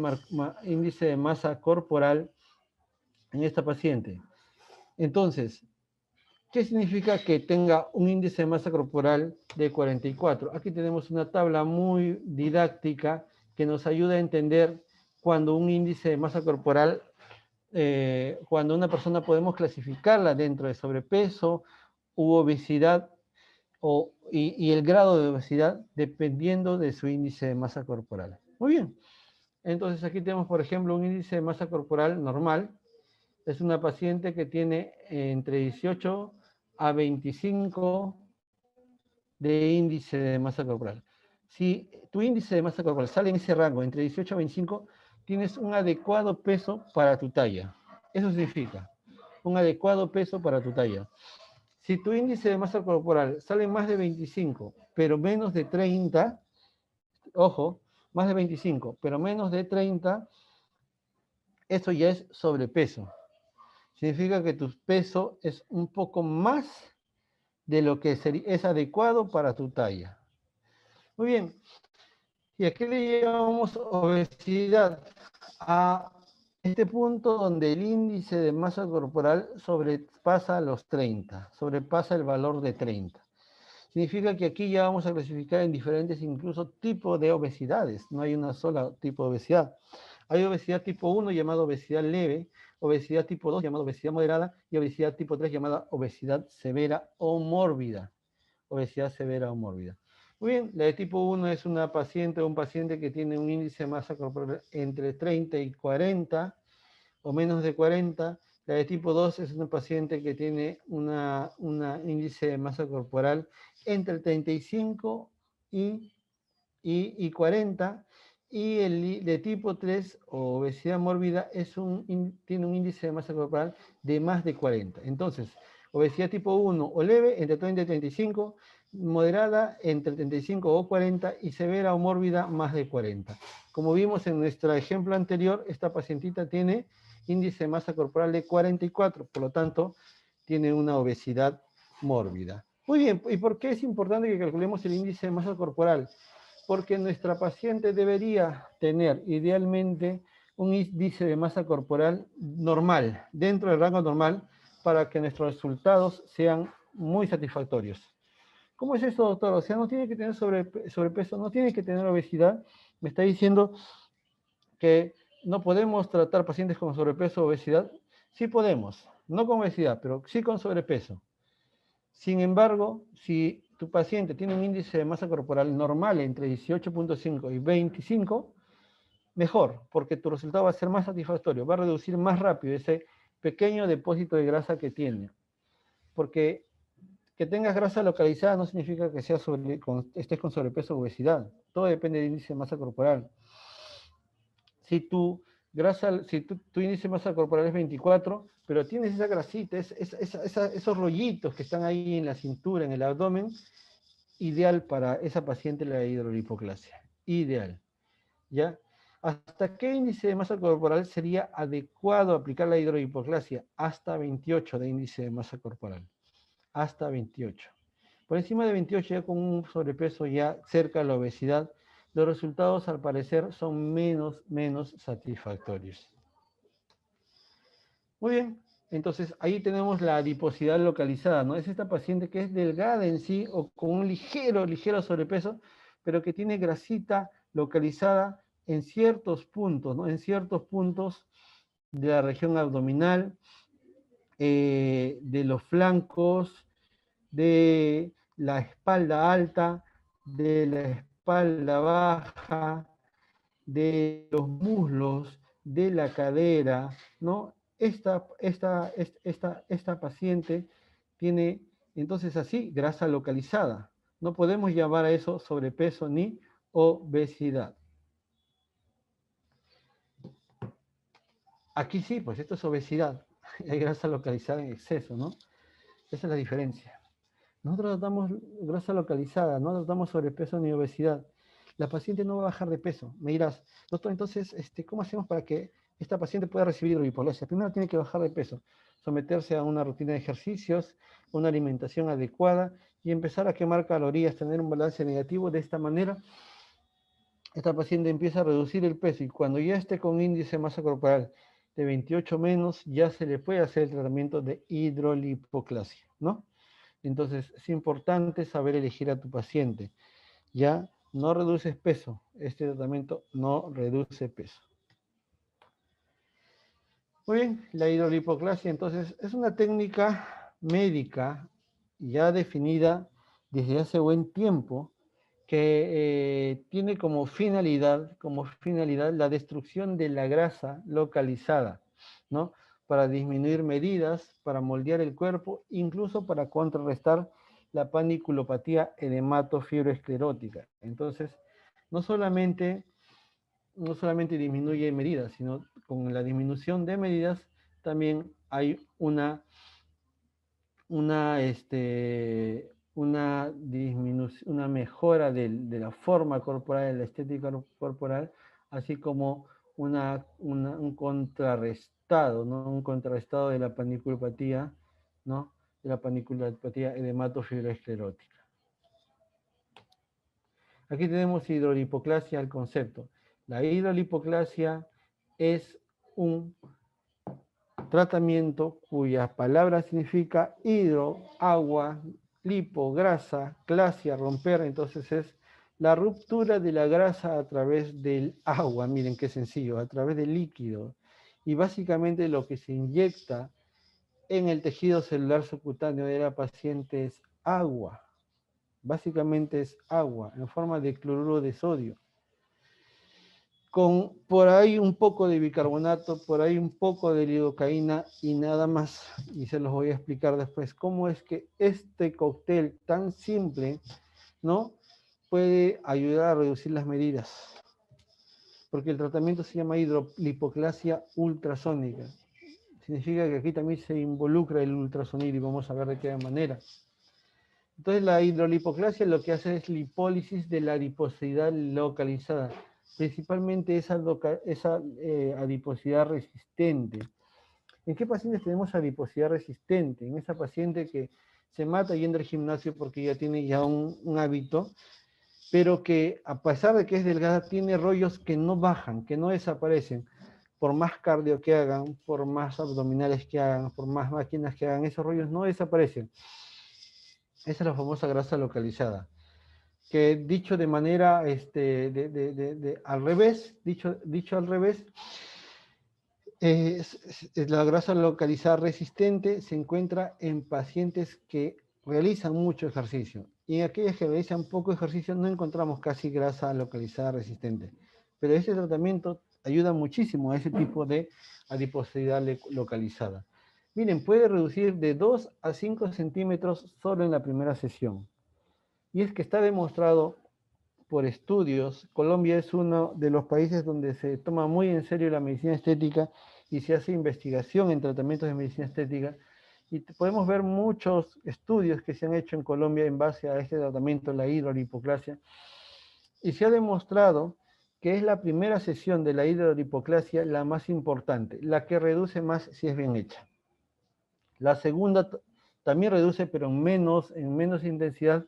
de masa corporal en esta paciente. Entonces, ¿qué significa que tenga un índice de masa corporal de 44? Aquí tenemos una tabla muy didáctica que nos ayuda a entender cuando un índice de masa corporal, cuando una persona podemos clasificarla dentro de sobrepeso u obesidad y el grado de obesidad dependiendo de su índice de masa corporal. Muy bien. Entonces aquí tenemos, por ejemplo, un índice de masa corporal normal. Es una paciente que tiene entre 18 a 25 de índice de masa corporal. Si tu índice de masa corporal sale en ese rango, entre 18 a 25, tienes un adecuado peso para tu talla. Eso significa un adecuado peso para tu talla. Si tu índice de masa corporal sale más de 25, pero menos de 30, ojo, más de 25, pero menos de 30, eso ya es sobrepeso. Significa que tu peso es un poco más de lo que es adecuado para tu talla. Muy bien. ¿Y a qué le llamamos obesidad? A este punto donde el índice de masa corporal sobrepasa los 30, sobrepasa el valor de 30. Significa que aquí ya vamos a clasificar en diferentes incluso tipos de obesidades. No hay una sola tipo de obesidad. Hay obesidad tipo 1 llamada obesidad leve, obesidad tipo 2 llamada obesidad moderada y obesidad tipo 3 llamada obesidad severa o mórbida. Obesidad severa o mórbida. Muy bien, la de tipo 1 es una paciente o un paciente que tiene un índice de masa corporal entre 30 y 40 o menos de 40. La de tipo 2 es una paciente que tiene un índice de masa corporal entre 35 y 40. Y el de tipo 3 o obesidad mórbida tiene un índice de masa corporal de más de 40. Entonces, obesidad tipo 1 o leve entre 30 y 35, moderada entre 35 o 40 y severa o mórbida más de 40. Como vimos en nuestro ejemplo anterior, esta pacientita tiene índice de masa corporal de 44, por lo tanto, tiene una obesidad mórbida. Muy bien, ¿y por qué es importante que calculemos el índice de masa corporal? Porque nuestra paciente debería tener idealmente un índice de masa corporal normal, dentro del rango normal, para que nuestros resultados sean muy satisfactorios. ¿Cómo es eso, doctor? O sea, no tiene que tener sobrepeso, no tiene que tener obesidad. Me está diciendo que no podemos tratar pacientes con sobrepeso o obesidad. Sí podemos, no con obesidad, pero sí con sobrepeso. Sin embargo, si tu paciente tiene un índice de masa corporal normal entre 18.5 y 25, mejor, porque tu resultado va a ser más satisfactorio, va a reducir más rápido ese pequeño depósito de grasa que tiene. Porque que tengas grasa localizada no significa que estés con sobrepeso o obesidad. Todo depende del índice de masa corporal. Si tu índice de masa corporal es 24, pero tienes esa grasita, esos rollitos que están ahí en la cintura, en el abdomen, ideal para esa paciente la hidrolipoclasia. Ideal. ¿Ya? ¿Hasta qué índice de masa corporal sería adecuado aplicar la hidrolipoclasia? Hasta 28 de índice de masa corporal. Hasta 28. Por encima de 28, ya con un sobrepeso ya cerca de la obesidad, los resultados al parecer son menos satisfactorios. Muy bien, entonces ahí tenemos la adiposidad localizada, ¿no? Es esta paciente que es delgada en sí o con un ligero sobrepeso, pero que tiene grasita localizada en ciertos puntos, ¿no? En ciertos puntos de la región abdominal, de los flancos, de la espalda alta, de la espalda baja, de los muslos, de la cadera, ¿no? Esta paciente tiene entonces así grasa localizada. No podemos llamar a eso sobrepeso ni obesidad. Aquí sí, pues esto es obesidad. Hay grasa localizada en exceso, ¿no? Esa es la diferencia. Nosotros tratamos grasa localizada, no tratamos sobrepeso ni obesidad. La paciente no va a bajar de peso. Me dirás, doctor, entonces, ¿cómo hacemos para que esta paciente pueda recibir hidrolipoglasia? Primero tiene que bajar de peso, someterse a una rutina de ejercicios, una alimentación adecuada y empezar a quemar calorías, tener un balance negativo. De esta manera, esta paciente empieza a reducir el peso y cuando ya esté con índice de masa corporal de 28 menos, ya se le puede hacer el tratamiento de hidrolipoclasia, ¿no? Entonces, es importante saber elegir a tu paciente. Ya no reduces peso. Este tratamiento no reduce peso. Muy bien, la hidrolipoclasia entonces es una técnica médica ya definida desde hace buen tiempo, que tiene como finalidad la destrucción de la grasa localizada, ¿no? Para disminuir medidas, para moldear el cuerpo, incluso para contrarrestar la paniculopatía edematofibroesclerótica. Entonces, no solamente disminuye medidas, sino con la disminución de medidas también hay una mejora de la forma corporal, de la estética corporal, así como un contrarrestado, ¿no? Un contrarrestado de la paniculopatía, ¿no? De la paniculopatía edematofibroesclerótica. Aquí tenemos hidrolipoclasia, el concepto. La hidrolipoclasia es un tratamiento cuya palabra significa hidro, agua, lipo, grasa, clasia, romper. Entonces es la ruptura de la grasa a través del agua. Miren qué sencillo, a través del líquido. Y básicamente lo que se inyecta en el tejido celular subcutáneo de la paciente es agua. Básicamente es agua en forma de cloruro de sodio, con por ahí un poco de bicarbonato, por ahí un poco de lidocaína y nada más. Y se los voy a explicar después cómo es que este cóctel tan simple, ¿no?, puede ayudar a reducir las medidas. Porque el tratamiento se llama hidrolipoclasia ultrasónica. Significa que aquí también se involucra el ultrasonido y vamos a ver de qué manera. Entonces la hidrolipoclasia lo que hace es lipólisis de la adiposidad localizada, principalmente esa adiposidad resistente. ¿En qué pacientes tenemos adiposidad resistente? En esa paciente que se mata yendo al gimnasio porque ya tiene ya un hábito, pero que a pesar de que es delgada, tiene rollos que no bajan, que no desaparecen. Por más cardio que hagan, por más abdominales que hagan, por más máquinas que hagan, esos rollos no desaparecen. Esa es la famosa grasa localizada, que dicho de manera al revés, dicho al revés, la grasa localizada resistente se encuentra en pacientes que realizan mucho ejercicio. Y en aquellas que realizan poco ejercicio no encontramos casi grasa localizada resistente. Pero este tratamiento ayuda muchísimo a ese tipo de adiposidad localizada. Miren, puede reducir de 2 a 5 centímetros solo en la primera sesión. Y es que está demostrado por estudios, Colombia es uno de los países donde se toma muy en serio la medicina estética y se hace investigación en tratamientos de medicina estética. Y podemos ver muchos estudios que se han hecho en Colombia en base a este tratamiento, la hidrolipoclasia. Y se ha demostrado que es la primera sesión de la hidrolipoclasia la más importante, la que reduce más si es bien hecha. La segunda también reduce, pero en menos intensidad,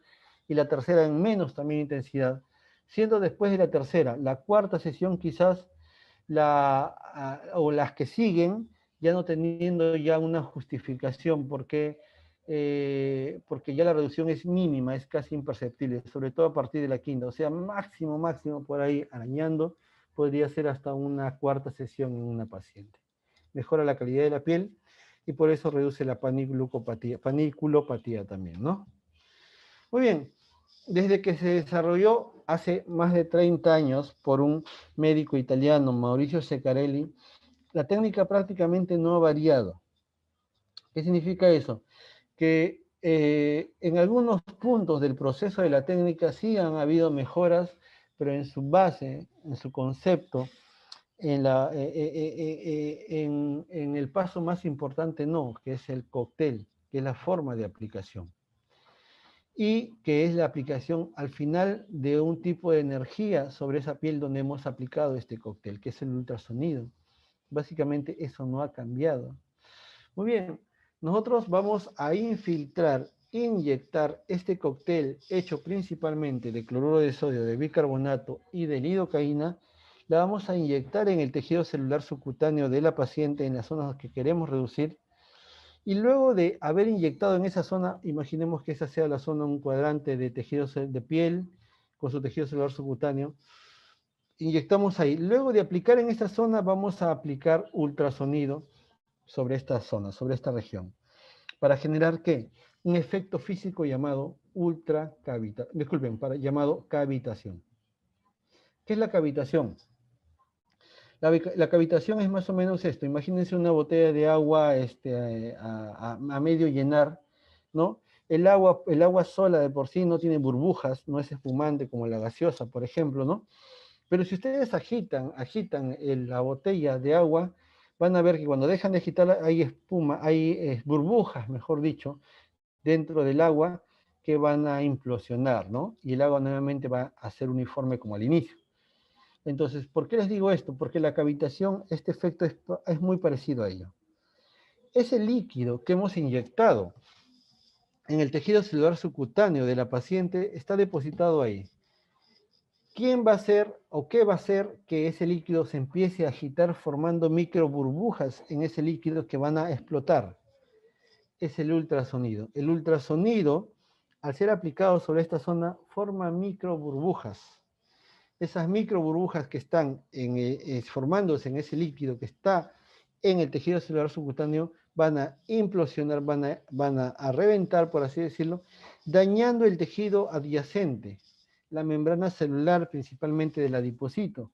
y la tercera en menos también intensidad, siendo después de la tercera, la cuarta sesión quizás, o las que siguen, ya no teniendo ya una justificación, porque ya la reducción es mínima, es casi imperceptible, sobre todo a partir de la quinta, o sea, máximo por ahí, arañando, podría ser hasta una cuarta sesión en una paciente. Mejora la calidad de la piel, y por eso reduce la paniculopatía también, ¿no? Muy bien, desde que se desarrolló hace más de 30 años por un médico italiano, Maurizio Ceccarelli, la técnica prácticamente no ha variado. ¿Qué significa eso? Que en algunos puntos del proceso de la técnica sí han habido mejoras, pero en su base, en su concepto, en el paso más importante no, que es el cóctel, que es la forma de aplicación. Y que es la aplicación al final de un tipo de energía sobre esa piel donde hemos aplicado este cóctel, que es el ultrasonido. Básicamente eso no ha cambiado. Muy bien, nosotros vamos a inyectar este cóctel hecho principalmente de cloruro de sodio, de bicarbonato y de lidocaína. La vamos a inyectar en el tejido celular subcutáneo de la paciente en las zonas que queremos reducir. Y luego de haber inyectado en esa zona, imaginemos que esa sea la zona, un cuadrante de tejido de piel con su tejido celular subcutáneo, inyectamos ahí. Luego de aplicar en esta zona, vamos a aplicar ultrasonido sobre esta zona, sobre esta región. ¿Para generar qué? un efecto físico llamado llamado cavitación. ¿Qué es la cavitación? La cavitación es más o menos esto. Imagínense una botella de agua a medio llenar, ¿no? El agua sola de por sí no tiene burbujas, no es espumante como la gaseosa, por ejemplo, ¿no? Pero si ustedes agitan la botella de agua, van a ver que cuando dejan de agitarla hay espuma, hay burbujas, mejor dicho, dentro del agua que van a implosionar, ¿no? Y el agua nuevamente va a ser uniforme como al inicio. Entonces, ¿por qué les digo esto? Porque la cavitación, este efecto es muy parecido a ello. Ese líquido que hemos inyectado en el tejido celular subcutáneo de la paciente está depositado ahí. ¿Quién va a hacer o qué va a hacer que ese líquido se empiece a agitar formando micro burbujas en ese líquido que van a explotar? Es el ultrasonido. El ultrasonido, al ser aplicado sobre esta zona, forma micro burbujas. Esas micro burbujas que están formándose en ese líquido que está en el tejido celular subcutáneo van a implosionar, van a reventar, por así decirlo, dañando el tejido adyacente, la membrana celular principalmente del adipocito,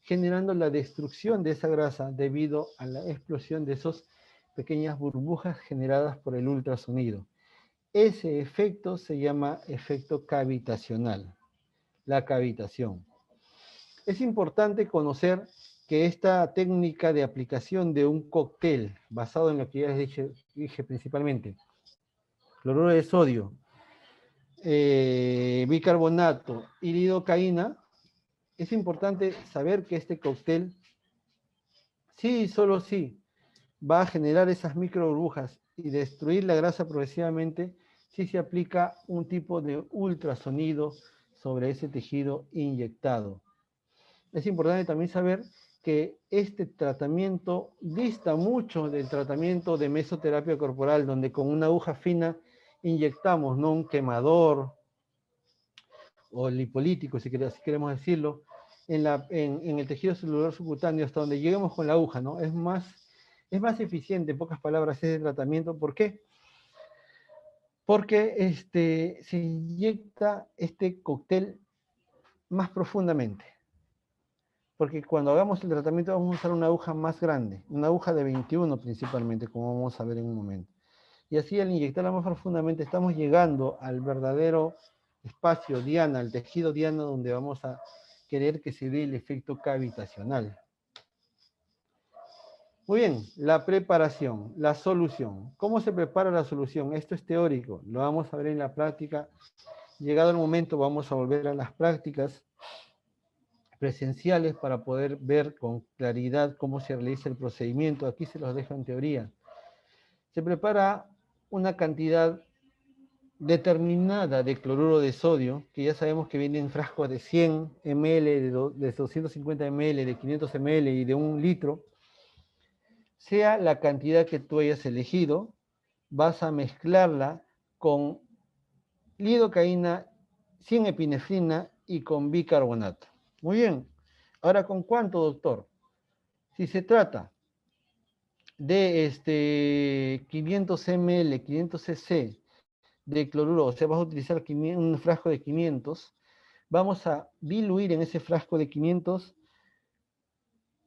generando la destrucción de esa grasa debido a la explosión de esas pequeñas burbujas generadas por el ultrasonido. Ese efecto se llama efecto cavitacional, la cavitación. Es importante conocer que esta técnica de aplicación de un cóctel basado en lo que ya les dije principalmente, cloruro de sodio, bicarbonato y lidocaína, es importante saber que este cóctel, sí y solo sí, va a generar esas micro burbujas y destruir la grasa progresivamente si se aplica un tipo de ultrasonido sobre ese tejido inyectado. Es importante también saber que este tratamiento dista mucho del tratamiento de mesoterapia corporal, donde con una aguja fina inyectamos, no un quemador o lipolítico, si queremos decirlo, en el tejido celular subcutáneo hasta donde lleguemos con la aguja, ¿no? Es más eficiente, en pocas palabras, ese tratamiento. ¿Por qué? Porque se inyecta este cóctel más profundamente. Porque cuando hagamos el tratamiento vamos a usar una aguja más grande, una aguja de 21 principalmente, como vamos a ver en un momento. Y así al inyectarla más profundamente estamos llegando al verdadero espacio diana, al tejido diana, donde vamos a querer que se dé el efecto cavitacional. Muy bien, la preparación, la solución. ¿Cómo se prepara la solución? Esto es teórico, lo vamos a ver en la práctica. Llegado el momento vamos a volver a las prácticas presenciales para poder ver con claridad cómo se realiza el procedimiento. Aquí se los dejo en teoría. Se prepara una cantidad determinada de cloruro de sodio, que ya sabemos que viene en frascos de 100 ml, de 250 ml, de 500 ml y de 1 litro. Sea la cantidad que tú hayas elegido, vas a mezclarla con lidocaína, sin epinefrina y con bicarbonato. Muy bien. Ahora, ¿con cuánto, doctor? Si se trata de 500 ml, 500 cc de cloruro, o sea, vas a utilizar un frasco de 500, vamos a diluir en ese frasco de 500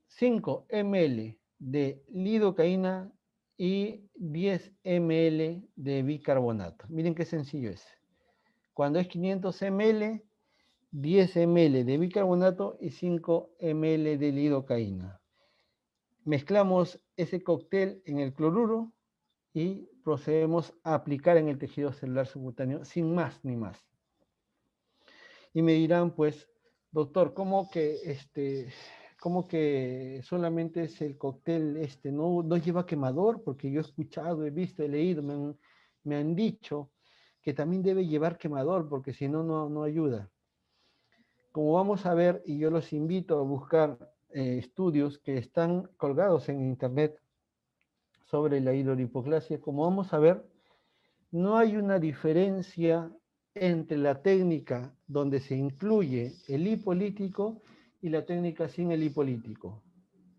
5 ml de lidocaína y 10 ml de bicarbonato. Miren qué sencillo es. Cuando es 500 ml, 10 ml de bicarbonato y 5 ml de lidocaína. Mezclamos ese cóctel en el cloruro y procedemos a aplicar en el tejido celular subcutáneo sin más ni más. Y me dirán, pues, doctor, ¿cómo que solamente es el cóctel no lleva quemador? Porque yo he escuchado, he visto, he leído, me han dicho que también debe llevar quemador, porque si no, no ayuda. Como vamos a ver, y yo los invito a buscar estudios que están colgados en internet sobre la hidrolipoclasia, como vamos a ver, no hay una diferencia entre la técnica donde se incluye el lipolítico y la técnica sin el lipolítico,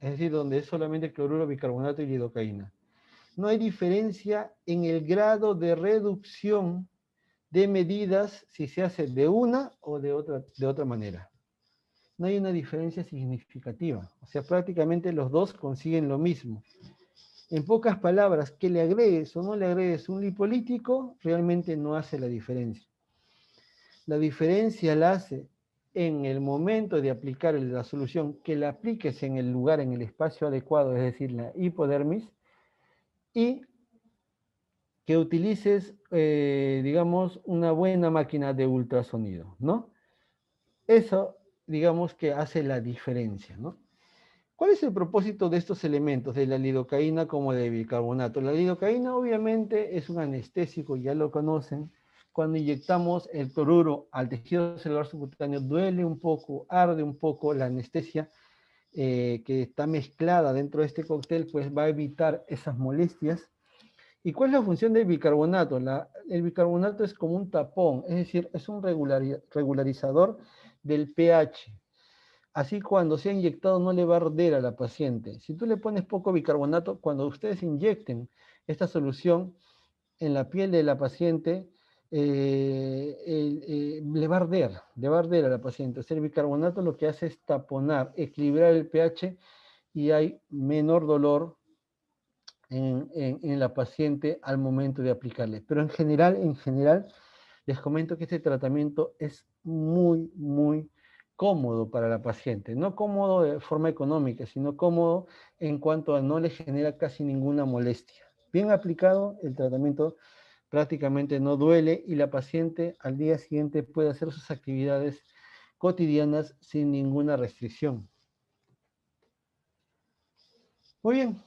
es decir, donde es solamente cloruro, bicarbonato y lidocaína. no hay diferencia en el grado de reducción de medidas si se hace de una o de otra manera. No hay una diferencia significativa. O sea, prácticamente los dos consiguen lo mismo. En pocas palabras, que le agregues o no le agregues un lipolítico, realmente no hace la diferencia. La diferencia la hace en el momento de aplicar la solución, que la apliques en el lugar, en el espacio adecuado, es decir, la hipodermis, y que utilices, digamos, una buena máquina de ultrasonido, ¿no? Eso, digamos, que hace la diferencia, ¿no? ¿Cuál es el propósito de estos elementos, de la lidocaína como de bicarbonato? La lidocaína obviamente es un anestésico, ya lo conocen. Cuando inyectamos el cloruro al tejido celular subcutáneo duele un poco, arde un poco. La anestesia que está mezclada dentro de este cóctel pues va a evitar esas molestias. ¿Y cuál es la función del bicarbonato? El bicarbonato es como un tapón, es decir, es un regularizador del pH. Así cuando sea inyectado no le va a arder a la paciente. Si tú le pones poco bicarbonato, cuando ustedes inyecten esta solución en la piel de la paciente, le va a arder a la paciente. O sea, el bicarbonato lo que hace es taponar, equilibrar el pH y hay menor dolor en la paciente al momento de aplicarle. Pero en general, les comento que este tratamiento es muy, muy cómodo para la paciente. No cómodo de forma económica, sino cómodo en cuanto a no le genera casi ninguna molestia. Bien aplicado, el tratamiento prácticamente no duele y la paciente al día siguiente puede hacer sus actividades cotidianas sin ninguna restricción. Muy bien,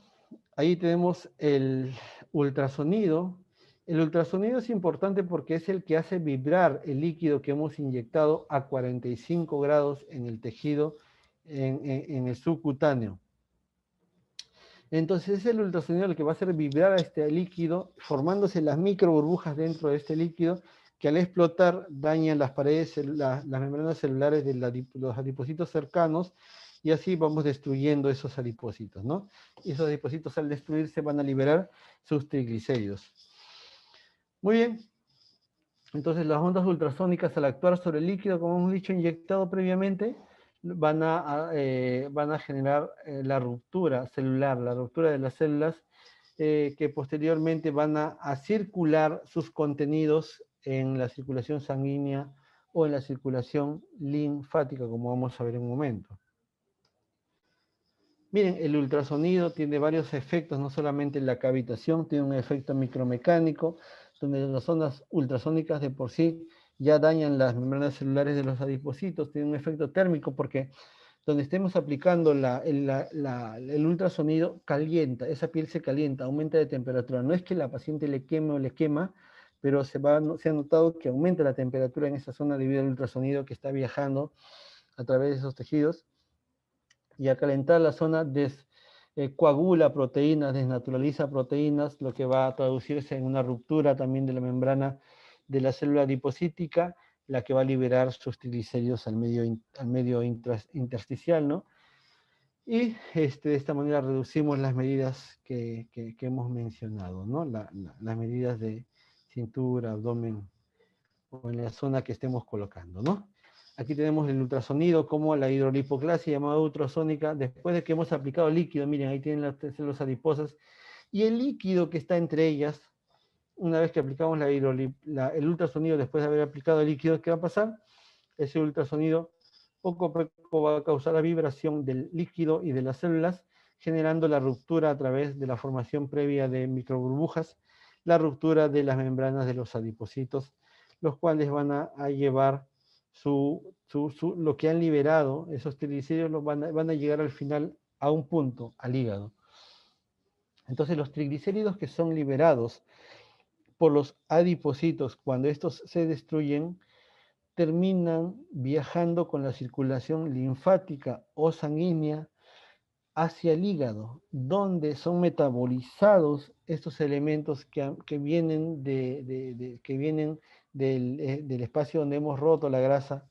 ahí tenemos el ultrasonido. El ultrasonido es importante porque es el que hace vibrar el líquido que hemos inyectado a 45 grados en el tejido, en el subcutáneo. Entonces es el ultrasonido el que va a hacer vibrar a este líquido, formándose las micro burbujas dentro de este líquido, que al explotar dañan las paredes, las membranas celulares de los adipocitos cercanos, y así vamos destruyendo esos adipocitos, ¿no? Y esos adipocitos al destruirse van a liberar sus triglicéridos. Muy bien. Entonces las ondas ultrasónicas al actuar sobre el líquido, como hemos dicho, inyectado previamente, van a generar la ruptura celular, la ruptura de las células, que posteriormente van a circular sus contenidos en la circulación sanguínea o en la circulación linfática, como vamos a ver en un momento. Miren, el ultrasonido tiene varios efectos, no solamente en la cavitación, tiene un efecto micromecánico, donde las ondas ultrasónicas de por sí ya dañan las membranas celulares de los adipocitos, tiene un efecto térmico porque donde estemos aplicando el ultrasonido calienta, esa piel se calienta, aumenta de temperatura. No es que la paciente le queme o le quema, pero se ha notado que aumenta la temperatura en esa zona debido al ultrasonido que está viajando a través de esos tejidos. Y al calentar la zona coagula proteínas, desnaturaliza proteínas, lo que va a traducirse en una ruptura también de la membrana de la célula adipocítica, la que va a liberar sus triglicéridos al medio intersticial, ¿no? Y de esta manera reducimos las medidas que hemos mencionado, ¿no? Las medidas de cintura, abdomen o en la zona que estemos colocando, ¿no? Aquí tenemos el ultrasonido como la hidrolipoclasia llamada ultrasónica, después de que hemos aplicado líquido, miren, ahí tienen las células adiposas, y el líquido que está entre ellas, una vez que aplicamos el ultrasonido, después de haber aplicado el líquido, ¿qué va a pasar? Ese ultrasonido poco a poco va a causar la vibración del líquido y de las células, generando la ruptura a través de la formación previa de microburbujas, la ruptura de las membranas de los adipocitos, los cuales van a llevar lo que han liberado, esos triglicéridos van a llegar al final a un punto, al hígado. Entonces los triglicéridos que son liberados por los adipocitos, cuando estos se destruyen, terminan viajando con la circulación linfática o sanguínea hacia el hígado, donde son metabolizados estos elementos que vienen del espacio donde hemos roto la grasa,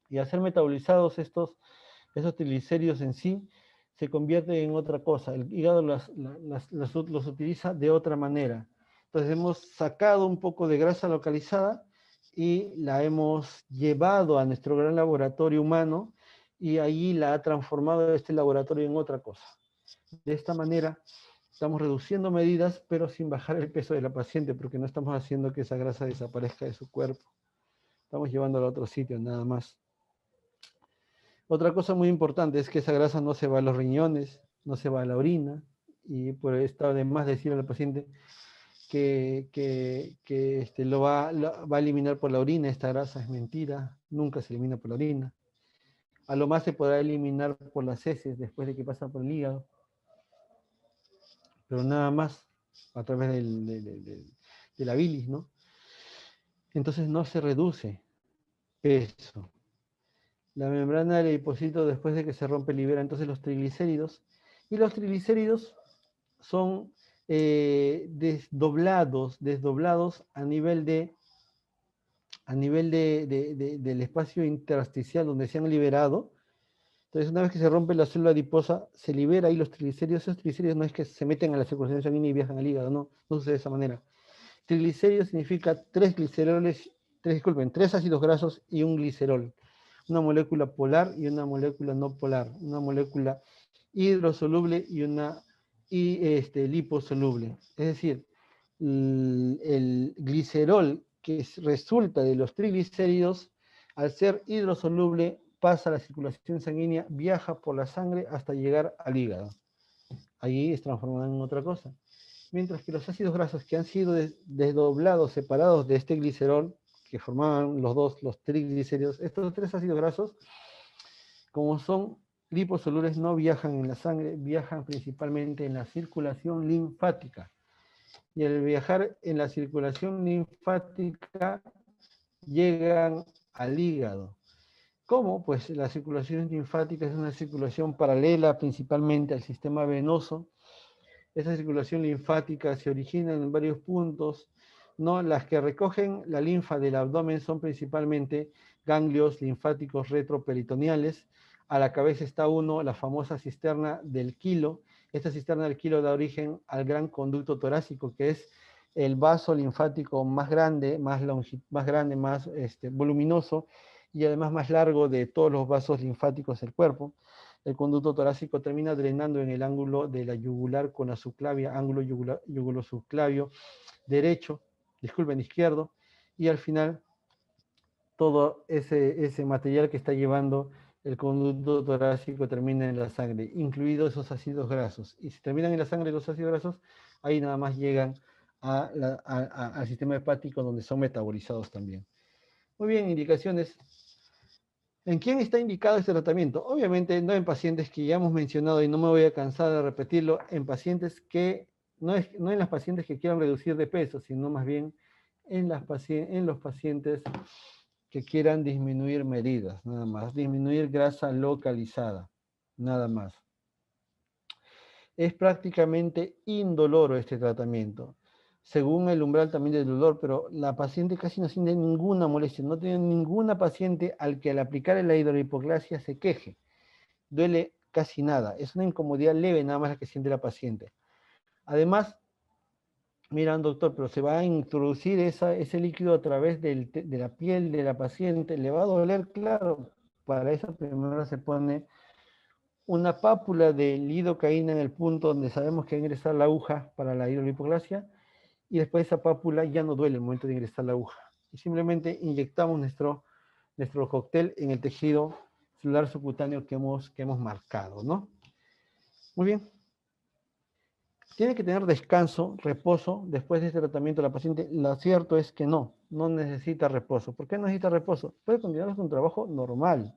y al ser metabolizados estos triglicéridos en sí, se convierte en otra cosa. El hígado los utiliza de otra manera. Entonces hemos sacado un poco de grasa localizada y la hemos llevado a nuestro gran laboratorio humano y allí la ha transformado este laboratorio en otra cosa. De esta manera estamos reduciendo medidas, pero sin bajar el peso de la paciente, porque no estamos haciendo que esa grasa desaparezca de su cuerpo. Estamos llevándola a otro sitio, nada más. Otra cosa muy importante es que esa grasa no se va a los riñones, no se va a la orina, y por esto además decirle al paciente que lo va a eliminar por la orina. Esta grasa es mentira, nunca se elimina por la orina. A lo más se podrá eliminar por las heces después de que pasa por el hígado, pero nada más a través de la bilis, ¿no? Entonces no se reduce peso. La membrana del adipocito, después de que se rompe, libera entonces los triglicéridos, y los triglicéridos son desdoblados a nivel del espacio intersticial donde se han liberado. Entonces, una vez que se rompe la célula adiposa, se libera ahí los triglicéridos. Esos triglicéridos no es que se meten a la circulación sanguínea y viajan al hígado, no sucede de esa manera. Triglicéridos significa tres ácidos grasos y un glicerol. Una molécula polar y una molécula no polar. Una molécula hidrosoluble y una liposoluble. Es decir, el glicerol que resulta de los triglicéridos, al ser hidrosoluble, pasa a la circulación sanguínea, viaja por la sangre hasta llegar al hígado. Allí es transformado en otra cosa. Mientras que los ácidos grasos que han sido desdoblados, separados de este glicerol, que formaban los triglicéridos, estos tres ácidos grasos, como son liposolubles, no viajan en la sangre, viajan principalmente en la circulación linfática. Y al viajar en la circulación linfática, llegan al hígado. ¿Cómo? Pues la circulación linfática es una circulación paralela principalmente al sistema venoso. Esa circulación linfática se origina en varios puntos, ¿no? Las que recogen la linfa del abdomen son principalmente ganglios linfáticos retroperitoneales. A la cabeza está la famosa cisterna del Quilo. Esta cisterna del Quilo da origen al gran conducto torácico, que es el vaso linfático más grande, más voluminoso y además más largo de todos los vasos linfáticos del cuerpo. El conducto torácico termina drenando en el ángulo de la yugular con la subclavia, ángulo yugulo-subclavio izquierdo, y al final todo ese material que está llevando el conducto torácico termina en la sangre, incluidos esos ácidos grasos. Y si terminan en la sangre los ácidos grasos, ahí nada más llegan al sistema hepático, donde son metabolizados también. Muy bien, indicaciones. ¿En quién está indicado este tratamiento? Obviamente no en pacientes que ya hemos mencionado, y no me voy a cansar de repetirlo, en pacientes que, no en las pacientes que quieran reducir de peso, sino más bien en los pacientes que quieran disminuir medidas, nada más, disminuir grasa localizada, nada más. Es prácticamente indoloro este tratamiento, según el umbral también del dolor, pero la paciente casi no siente ninguna molestia. No tiene ninguna paciente al que al aplicar la hidrohipoglasia se queje. Duele casi nada. Es una incomodidad leve nada más la que siente la paciente. Además, mira, doctor, pero se va a introducir ese líquido a través de la piel de la paciente. ¿Le va a doler? Claro. Para eso primero se pone una pápula de lidocaína en el punto donde sabemos que va a ingresar la aguja para la hidrohipoglasia, y después esa pápula ya no duele el momento de ingresar la aguja. Y simplemente inyectamos nuestro cóctel en el tejido celular subcutáneo que hemos marcado, ¿no? Muy bien. Tiene que tener descanso, reposo, después de este tratamiento la paciente. Lo cierto es que no necesita reposo. ¿Por qué no necesita reposo? Puede continuar con un trabajo normal.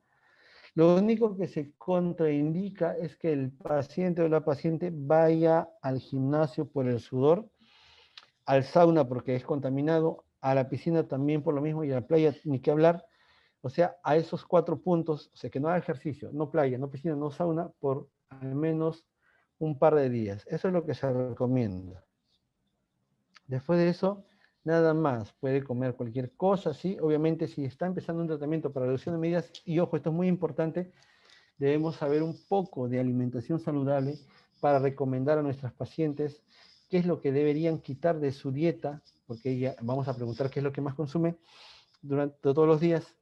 Lo único que se contraindica es que el paciente o la paciente vaya al gimnasio por el sudor, al sauna porque es contaminado, a la piscina también por lo mismo, y a la playa ni qué hablar. O sea, a esos 4 puntos, o sea, que no haga ejercicio, no playa, no piscina, no sauna, por al menos un par de días. Eso es lo que se recomienda. Después de eso, nada más. Puede comer cualquier cosa, ¿sí? Obviamente, si está empezando un tratamiento para reducción de medidas, y ojo, esto es muy importante, debemos saber un poco de alimentación saludable para recomendar a nuestras pacientes qué es lo que deberían quitar de su dieta, porque ya vamos a preguntar qué es lo que más consume durante todos los días,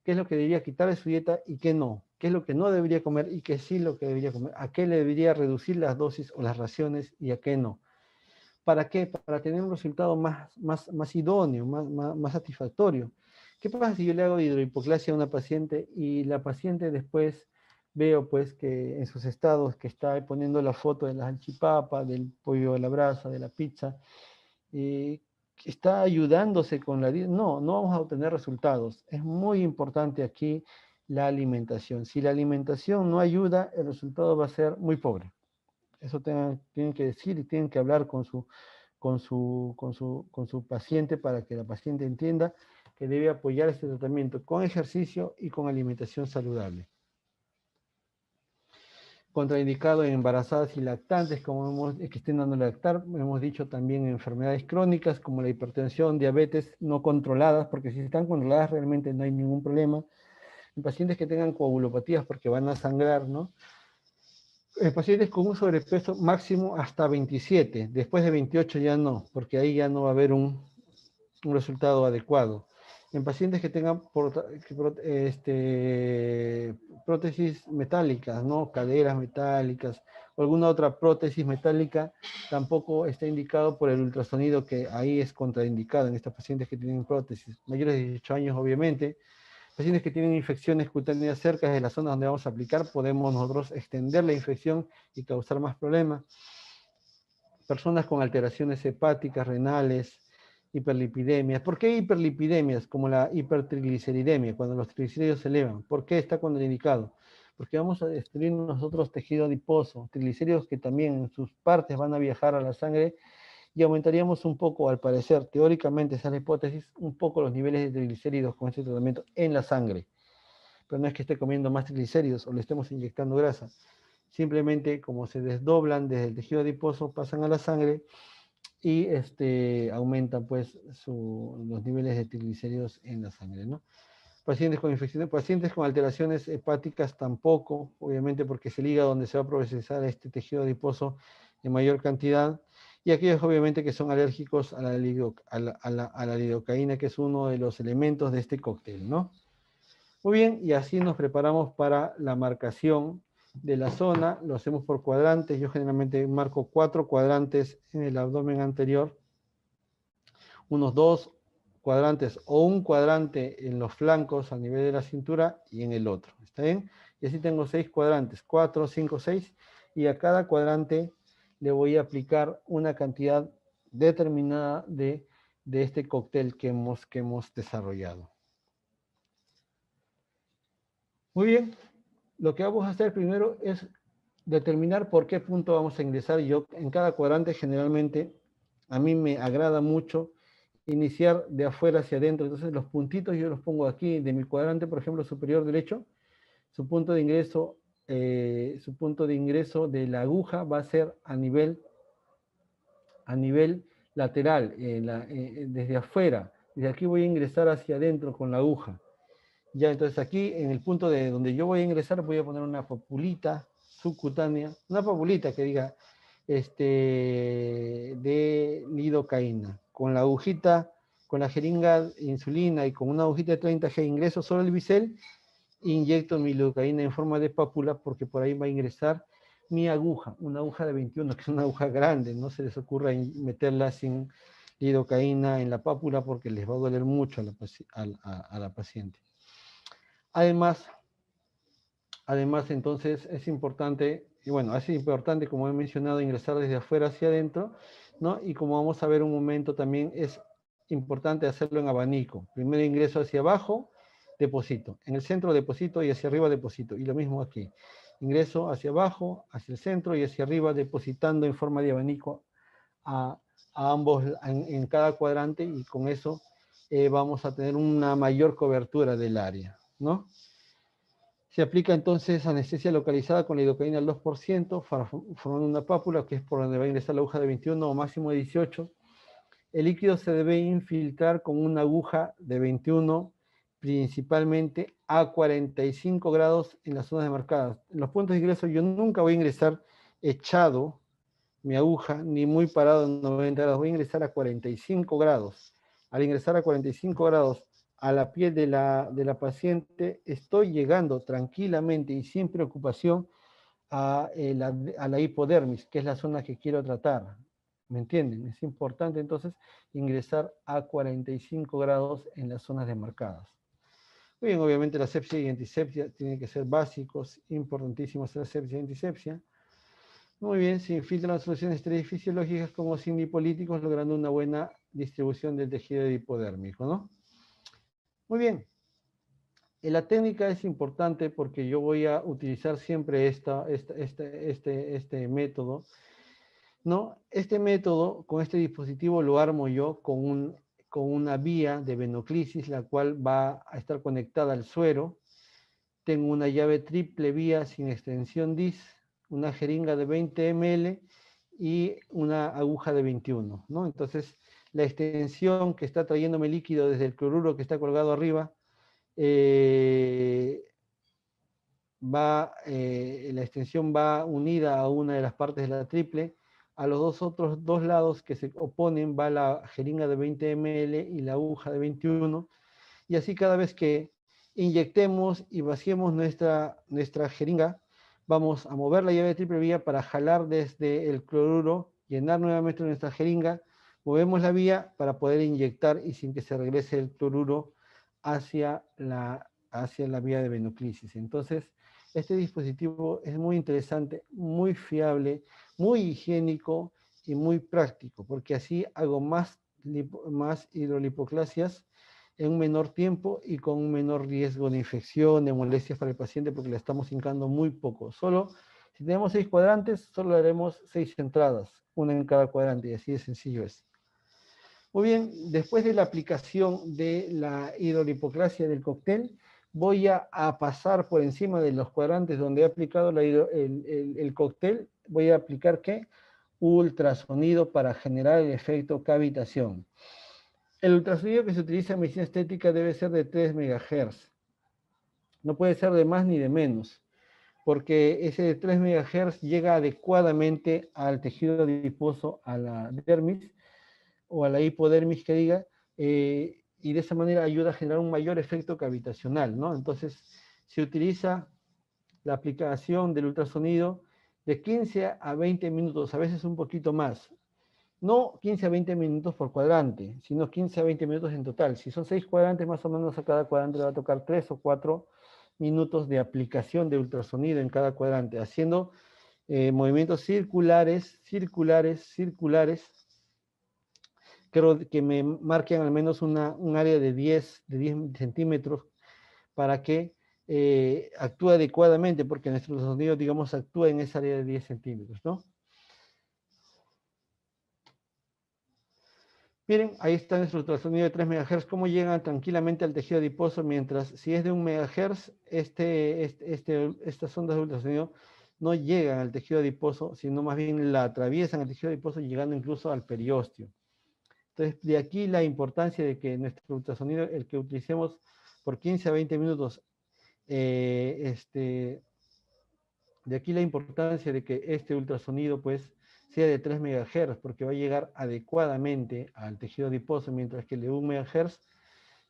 qué es lo que debería quitar de su dieta y qué no, qué es lo que no debería comer y qué sí lo que debería comer, a qué le debería reducir las dosis o las raciones y a qué no. ¿Para qué? Para tener un resultado más idóneo, más satisfactorio. ¿Qué pasa si yo le hago hidrohipoclasia a una paciente y la paciente después veo pues que en sus estados que está poniendo la foto de la salchipapa, del pollo a la brasa, de la pizza, está ayudándose con la dieta? No, no vamos a obtener resultados. Es muy importante aquí la alimentación. Si la alimentación no ayuda, el resultado va a ser muy pobre. Eso tienen que decir y tienen que hablar con su paciente para que la paciente entienda que debe apoyar este tratamiento con ejercicio y con alimentación saludable. Contraindicado en embarazadas y lactantes, que estén dando lactar, hemos dicho también en enfermedades crónicas como la hipertensión, diabetes no controladas, porque si están controladas realmente no hay ningún problema. En pacientes que tengan coagulopatías porque van a sangrar, ¿no? En pacientes con un sobrepeso máximo hasta 27, después de 28 ya no, porque ahí ya no va a haber un resultado adecuado. En pacientes que tengan prótesis metálicas, ¿no? Caderas metálicas o alguna otra prótesis metálica, tampoco está indicado por el ultrasonido, que ahí es contraindicado en estos pacientes que tienen prótesis. Mayores de 18 años, obviamente. Pacientes que tienen infecciones cutáneas cerca de la zona donde vamos a aplicar, podemos nosotros extender la infección y causar más problemas. Personas con alteraciones hepáticas, renales, hiperlipidemias. ¿Por qué hiperlipidemias? Como la hipertrigliceridemia, cuando los triglicéridos se elevan. ¿Por qué está contraindicado? Porque vamos a destruir nosotros tejido adiposo, triglicéridos que también en sus partes van a viajar a la sangre, y aumentaríamos un poco, al parecer, teóricamente, esa es la hipótesis, un poco los niveles de triglicéridos con este tratamiento en la sangre. Pero no es que esté comiendo más triglicéridos o le estemos inyectando grasa. Simplemente, como se desdoblan desde el tejido adiposo, pasan a la sangre y aumentan pues los niveles de triglicéridos en la sangre, ¿no? Pacientes con infecciones, pacientes con alteraciones hepáticas tampoco, obviamente porque es el hígado donde se va a procesar este tejido adiposo en mayor cantidad, y aquellos obviamente que son alérgicos a la lidocaína, que es uno de los elementos de este cóctel, ¿no? Muy bien, y así nos preparamos para la marcación de la zona. Lo hacemos por cuadrantes. Yo generalmente marco 4 cuadrantes en el abdomen anterior, unos 2 cuadrantes o un cuadrante en los flancos a nivel de la cintura y en el otro. ¿Está bien? Y así tengo 6 cuadrantes, 4, 5, 6, y a cada cuadrante le voy a aplicar una cantidad determinada de este cóctel que hemos desarrollado. Muy bien, lo que vamos a hacer primero es determinar por qué punto vamos a ingresar. Yo en cada cuadrante generalmente a mí me agrada mucho iniciar de afuera hacia adentro. Entonces los puntitos yo los pongo aquí de mi cuadrante, por ejemplo, superior derecho. Su punto de ingreso de la aguja va a ser a nivel lateral, desde afuera. Desde aquí voy a ingresar hacia adentro con la aguja. Ya, entonces aquí en el punto de donde yo voy a ingresar voy a poner una papulita subcutánea, una papulita que diga de lidocaína. Con la agujita, con la jeringa de insulina y con una agujita de 30G ingreso sobre el bisel, inyecto mi lidocaína en forma de pápula, porque por ahí va a ingresar mi aguja, una aguja de 21, que es una aguja grande. No se les ocurra meterla sin lidocaína en la pápula porque les va a doler mucho a la paciente. Además, entonces, es importante, como he mencionado, ingresar desde afuera hacia adentro, ¿no? Y como vamos a ver un momento, también es importante hacerlo en abanico. Primero ingreso hacia abajo, deposito. En el centro deposito y hacia arriba deposito. Y lo mismo aquí. Ingreso hacia abajo, hacia el centro y hacia arriba, depositando en forma de abanico a ambos en cada cuadrante, y con eso vamos a tener una mayor cobertura del área, ¿no? Se aplica entonces anestesia localizada con lidocaína al 2%, formando una pápula, que es por donde va a ingresar la aguja de 21 o máximo de 18. El líquido se debe infiltrar con una aguja de 21 principalmente a 45 grados en las zonas demarcadas. En los puntos de ingreso yo nunca voy a ingresar echado mi aguja, ni muy parado en 90 grados, voy a ingresar a 45 grados. Al ingresar a 45 grados a la piel de la paciente, estoy llegando tranquilamente y sin preocupación a la hipodermis, que es la zona que quiero tratar. ¿Me entienden? Es importante entonces ingresar a 45 grados en las zonas demarcadas. Muy bien, obviamente la sepsia y antisepsia tienen que ser básicos, importantísimos la sepsia y antisepsia. Muy bien, se infiltran las soluciones fisiológicas como sin lipolíticos, logrando una buena distribución del tejido hipodérmico, ¿no? Muy bien. La técnica es importante porque yo voy a utilizar siempre este método, ¿no? Este método, con este dispositivo, lo armo yo con una vía de venoclisis, la cual va a estar conectada al suero. Tengo una llave triple vía sin extensión DIS, una jeringa de 20 ml y una aguja de 21, ¿no? Entonces, la extensión que está trayéndome líquido desde el cloruro que está colgado arriba, la extensión va unida a una de las partes de la triple. A los otros dos lados que se oponen va la jeringa de 20 ml y la aguja de 21. Y así cada vez que inyectemos y vaciemos nuestra jeringa, vamos a mover la llave de triple vía para jalar desde el cloruro, llenar nuevamente nuestra jeringa, movemos la vía para poder inyectar y sin que se regrese el cloruro hacia la vía de venoclisis. Entonces, este dispositivo es muy interesante, muy fiable, muy higiénico y muy práctico, porque así hago más hidrolipoclasias en un menor tiempo y con un menor riesgo de infección, de molestias para el paciente, porque le estamos hincando muy poco. Solo, si tenemos 6 cuadrantes, solo haremos 6 entradas, una en cada cuadrante, y así de sencillo es. Muy bien, después de la aplicación de la hidrolipoclasia del cóctel, voy a pasar por encima de los cuadrantes donde he aplicado el cóctel, voy a aplicar, ¿qué? Ultrasonido para generar el efecto cavitación. El ultrasonido que se utiliza en medicina estética debe ser de 3 MHz. No puede ser de más ni de menos, porque ese de 3 MHz llega adecuadamente al tejido adiposo, a la dermis o a la hipodermis que diga, y de esa manera ayuda a generar un mayor efecto cavitacional, ¿no? Entonces, se utiliza la aplicación del ultrasonido de 15 a 20 minutos, a veces un poquito más. No 15 a 20 minutos por cuadrante, sino 15 a 20 minutos en total. Si son 6 cuadrantes, más o menos a cada cuadrante le va a tocar 3 o 4 minutos de aplicación de ultrasonido en cada cuadrante, haciendo movimientos circulares, que me marquen al menos un área de 10 centímetros para que actúe adecuadamente, porque nuestro ultrasonido, digamos, actúa en esa área de 10 centímetros, ¿no? Miren, ahí está nuestro ultrasonido de 3 MHz, cómo llega tranquilamente al tejido adiposo, mientras si es de 1 MHz, estas ondas de ultrasonido no llegan al tejido adiposo, sino más bien la atraviesan el tejido adiposo, llegando incluso al periósteo. Entonces, de aquí la importancia de que nuestro ultrasonido, el que utilicemos por 15 a 20 minutos, de aquí la importancia de que este ultrasonido, pues, sea de 3 MHz, porque va a llegar adecuadamente al tejido adiposo, mientras que el de 1 MHz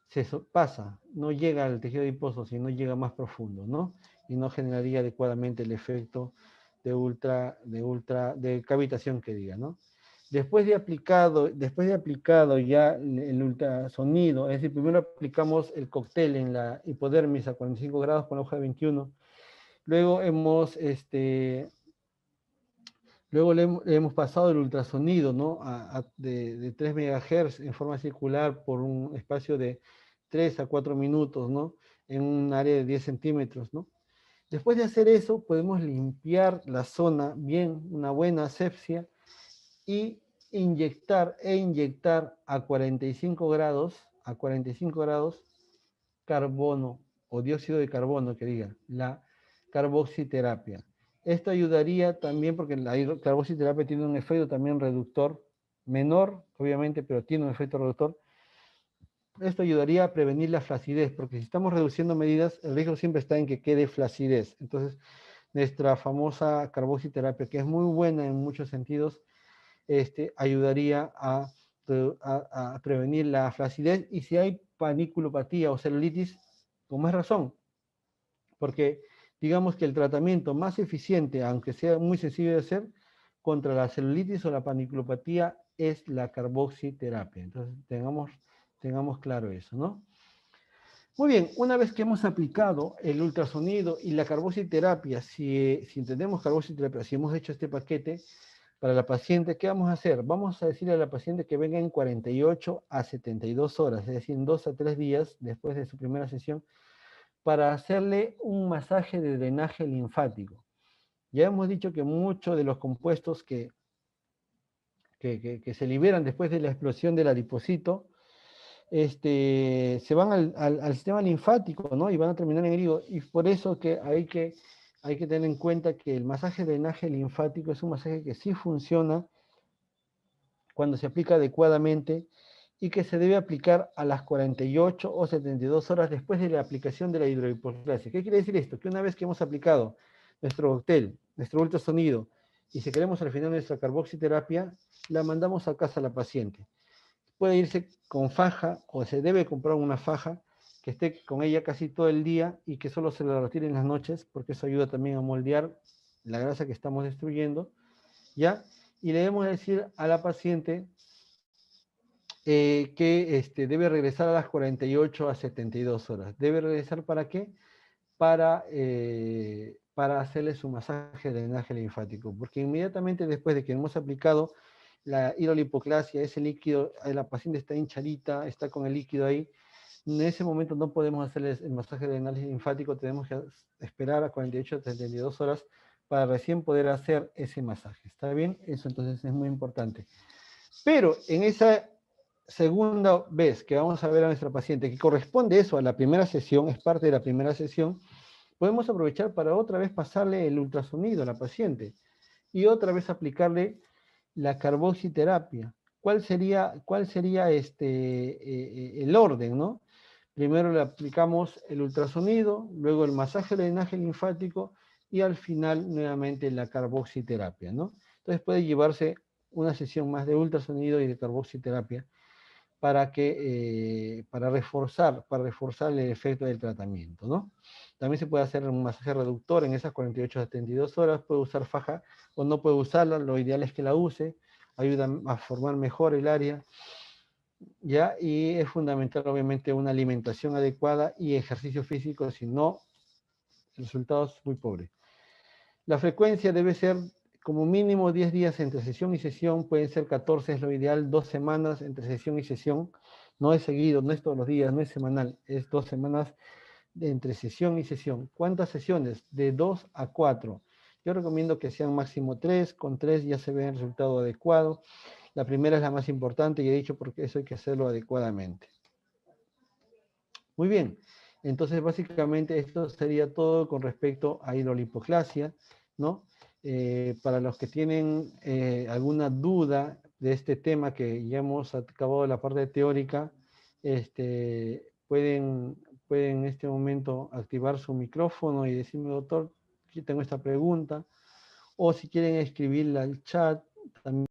se pasa, no llega al tejido adiposo, sino llega más profundo, ¿no? Y no generaría adecuadamente el efecto de cavitación que diga, ¿no? Después de aplicado ya el ultrasonido, es decir, primero aplicamos el cóctel en la hipodermis a 45 grados con la hoja de 21, luego le hemos pasado el ultrasonido, ¿no? De 3 MHz en forma circular por un espacio de 3 a 4 minutos, ¿no? En un área de 10 centímetros, ¿no? Después de hacer eso, podemos limpiar la zona bien, una buena asepsia, y inyectar a 45 grados carbono o dióxido de carbono, que diga, la carboxiterapia. Esto ayudaría también porque la carboxiterapia tiene un efecto también reductor, menor, obviamente, pero tiene un efecto reductor. Esto ayudaría a prevenir la flacidez, porque si estamos reduciendo medidas, el riesgo siempre está en que quede flacidez. Entonces, nuestra famosa carboxiterapia, que es muy buena en muchos sentidos, ayudaría a prevenir la flacidez. Y si hay paniculopatía o celulitis, con más razón, porque digamos que el tratamiento más eficiente, aunque sea muy sencillo de hacer, contra la celulitis o la paniculopatía es la carboxiterapia. Entonces, tengamos claro eso, ¿no? Muy bien, una vez que hemos aplicado el ultrasonido y la carboxiterapia, si entendemos carboxiterapia, si hemos hecho este paquete para la paciente, ¿qué vamos a hacer? Vamos a decirle a la paciente que venga en 48 a 72 horas, es decir, en 2 a 3 días después de su primera sesión, para hacerle un masaje de drenaje linfático. Ya hemos dicho que muchos de los compuestos que se liberan después de la explosión del adipocito, se van al sistema linfático, ¿no? Y van a terminar en el hígado. Y por eso que hay que tener en cuenta que el masaje de drenaje linfático es un masaje que sí funciona cuando se aplica adecuadamente y que se debe aplicar a las 48 o 72 horas después de la aplicación de la hidrohipoplasia. ¿Qué quiere decir esto? Que una vez que hemos aplicado nuestro cóctel, nuestro ultrasonido, y si queremos al final nuestra carboxiterapia, la mandamos a casa a la paciente. Puede irse con faja o se debe comprar una faja que esté con ella casi todo el día y que solo se la retire en las noches, porque eso ayuda también a moldear la grasa que estamos destruyendo, ¿ya? Y le debemos decir a la paciente que debe regresar a las 48 a 72 horas. ¿Debe regresar para qué? Para hacerle su masaje de drenaje linfático, porque inmediatamente después de que hemos aplicado la hidrolipoclasia, ese líquido, la paciente está hinchadita, está con el líquido ahí, en ese momento no podemos hacerles el masaje de drenaje linfático, tenemos que esperar a 48 a 72 horas para recién poder hacer ese masaje. ¿Está bien? Eso entonces es muy importante. Pero en esa segunda vez que vamos a ver a nuestra paciente, que corresponde eso a la primera sesión, es parte de la primera sesión, podemos aprovechar para otra vez pasarle el ultrasonido a la paciente y otra vez aplicarle la carboxiterapia. ¿Cuál sería el orden, no? Primero le aplicamos el ultrasonido, luego el masaje de drenaje linfático y al final nuevamente la carboxiterapia, ¿no? Entonces puede llevarse una sesión más de ultrasonido y de carboxiterapia para reforzar el efecto del tratamiento, ¿no? También se puede hacer un masaje reductor en esas 48 a 72 horas, puede usar faja o no puede usarla, lo ideal es que la use, ayuda a formar mejor el área, ¿ya? Y es fundamental obviamente una alimentación adecuada y ejercicio físico, si no, el resultado es muy pobre. La frecuencia debe ser como mínimo 10 días entre sesión y sesión, pueden ser 14, es lo ideal, 2 semanas entre sesión y sesión, no es seguido, no es todos los días, no es semanal, es 2 semanas entre sesión y sesión. ¿Cuántas sesiones? De 2 a 4. Yo recomiendo que sean máximo 3, con 3 ya se ve el resultado adecuado. La primera es la más importante y he dicho porque eso hay que hacerlo adecuadamente. Muy bien, entonces básicamente esto sería todo con respecto a hidrolipoclasia, ¿no? Para los que tienen alguna duda de este tema que ya hemos acabado la parte teórica, pueden en este momento activar su micrófono y decirme, doctor, aquí tengo esta pregunta, o si quieren escribirla al chat, también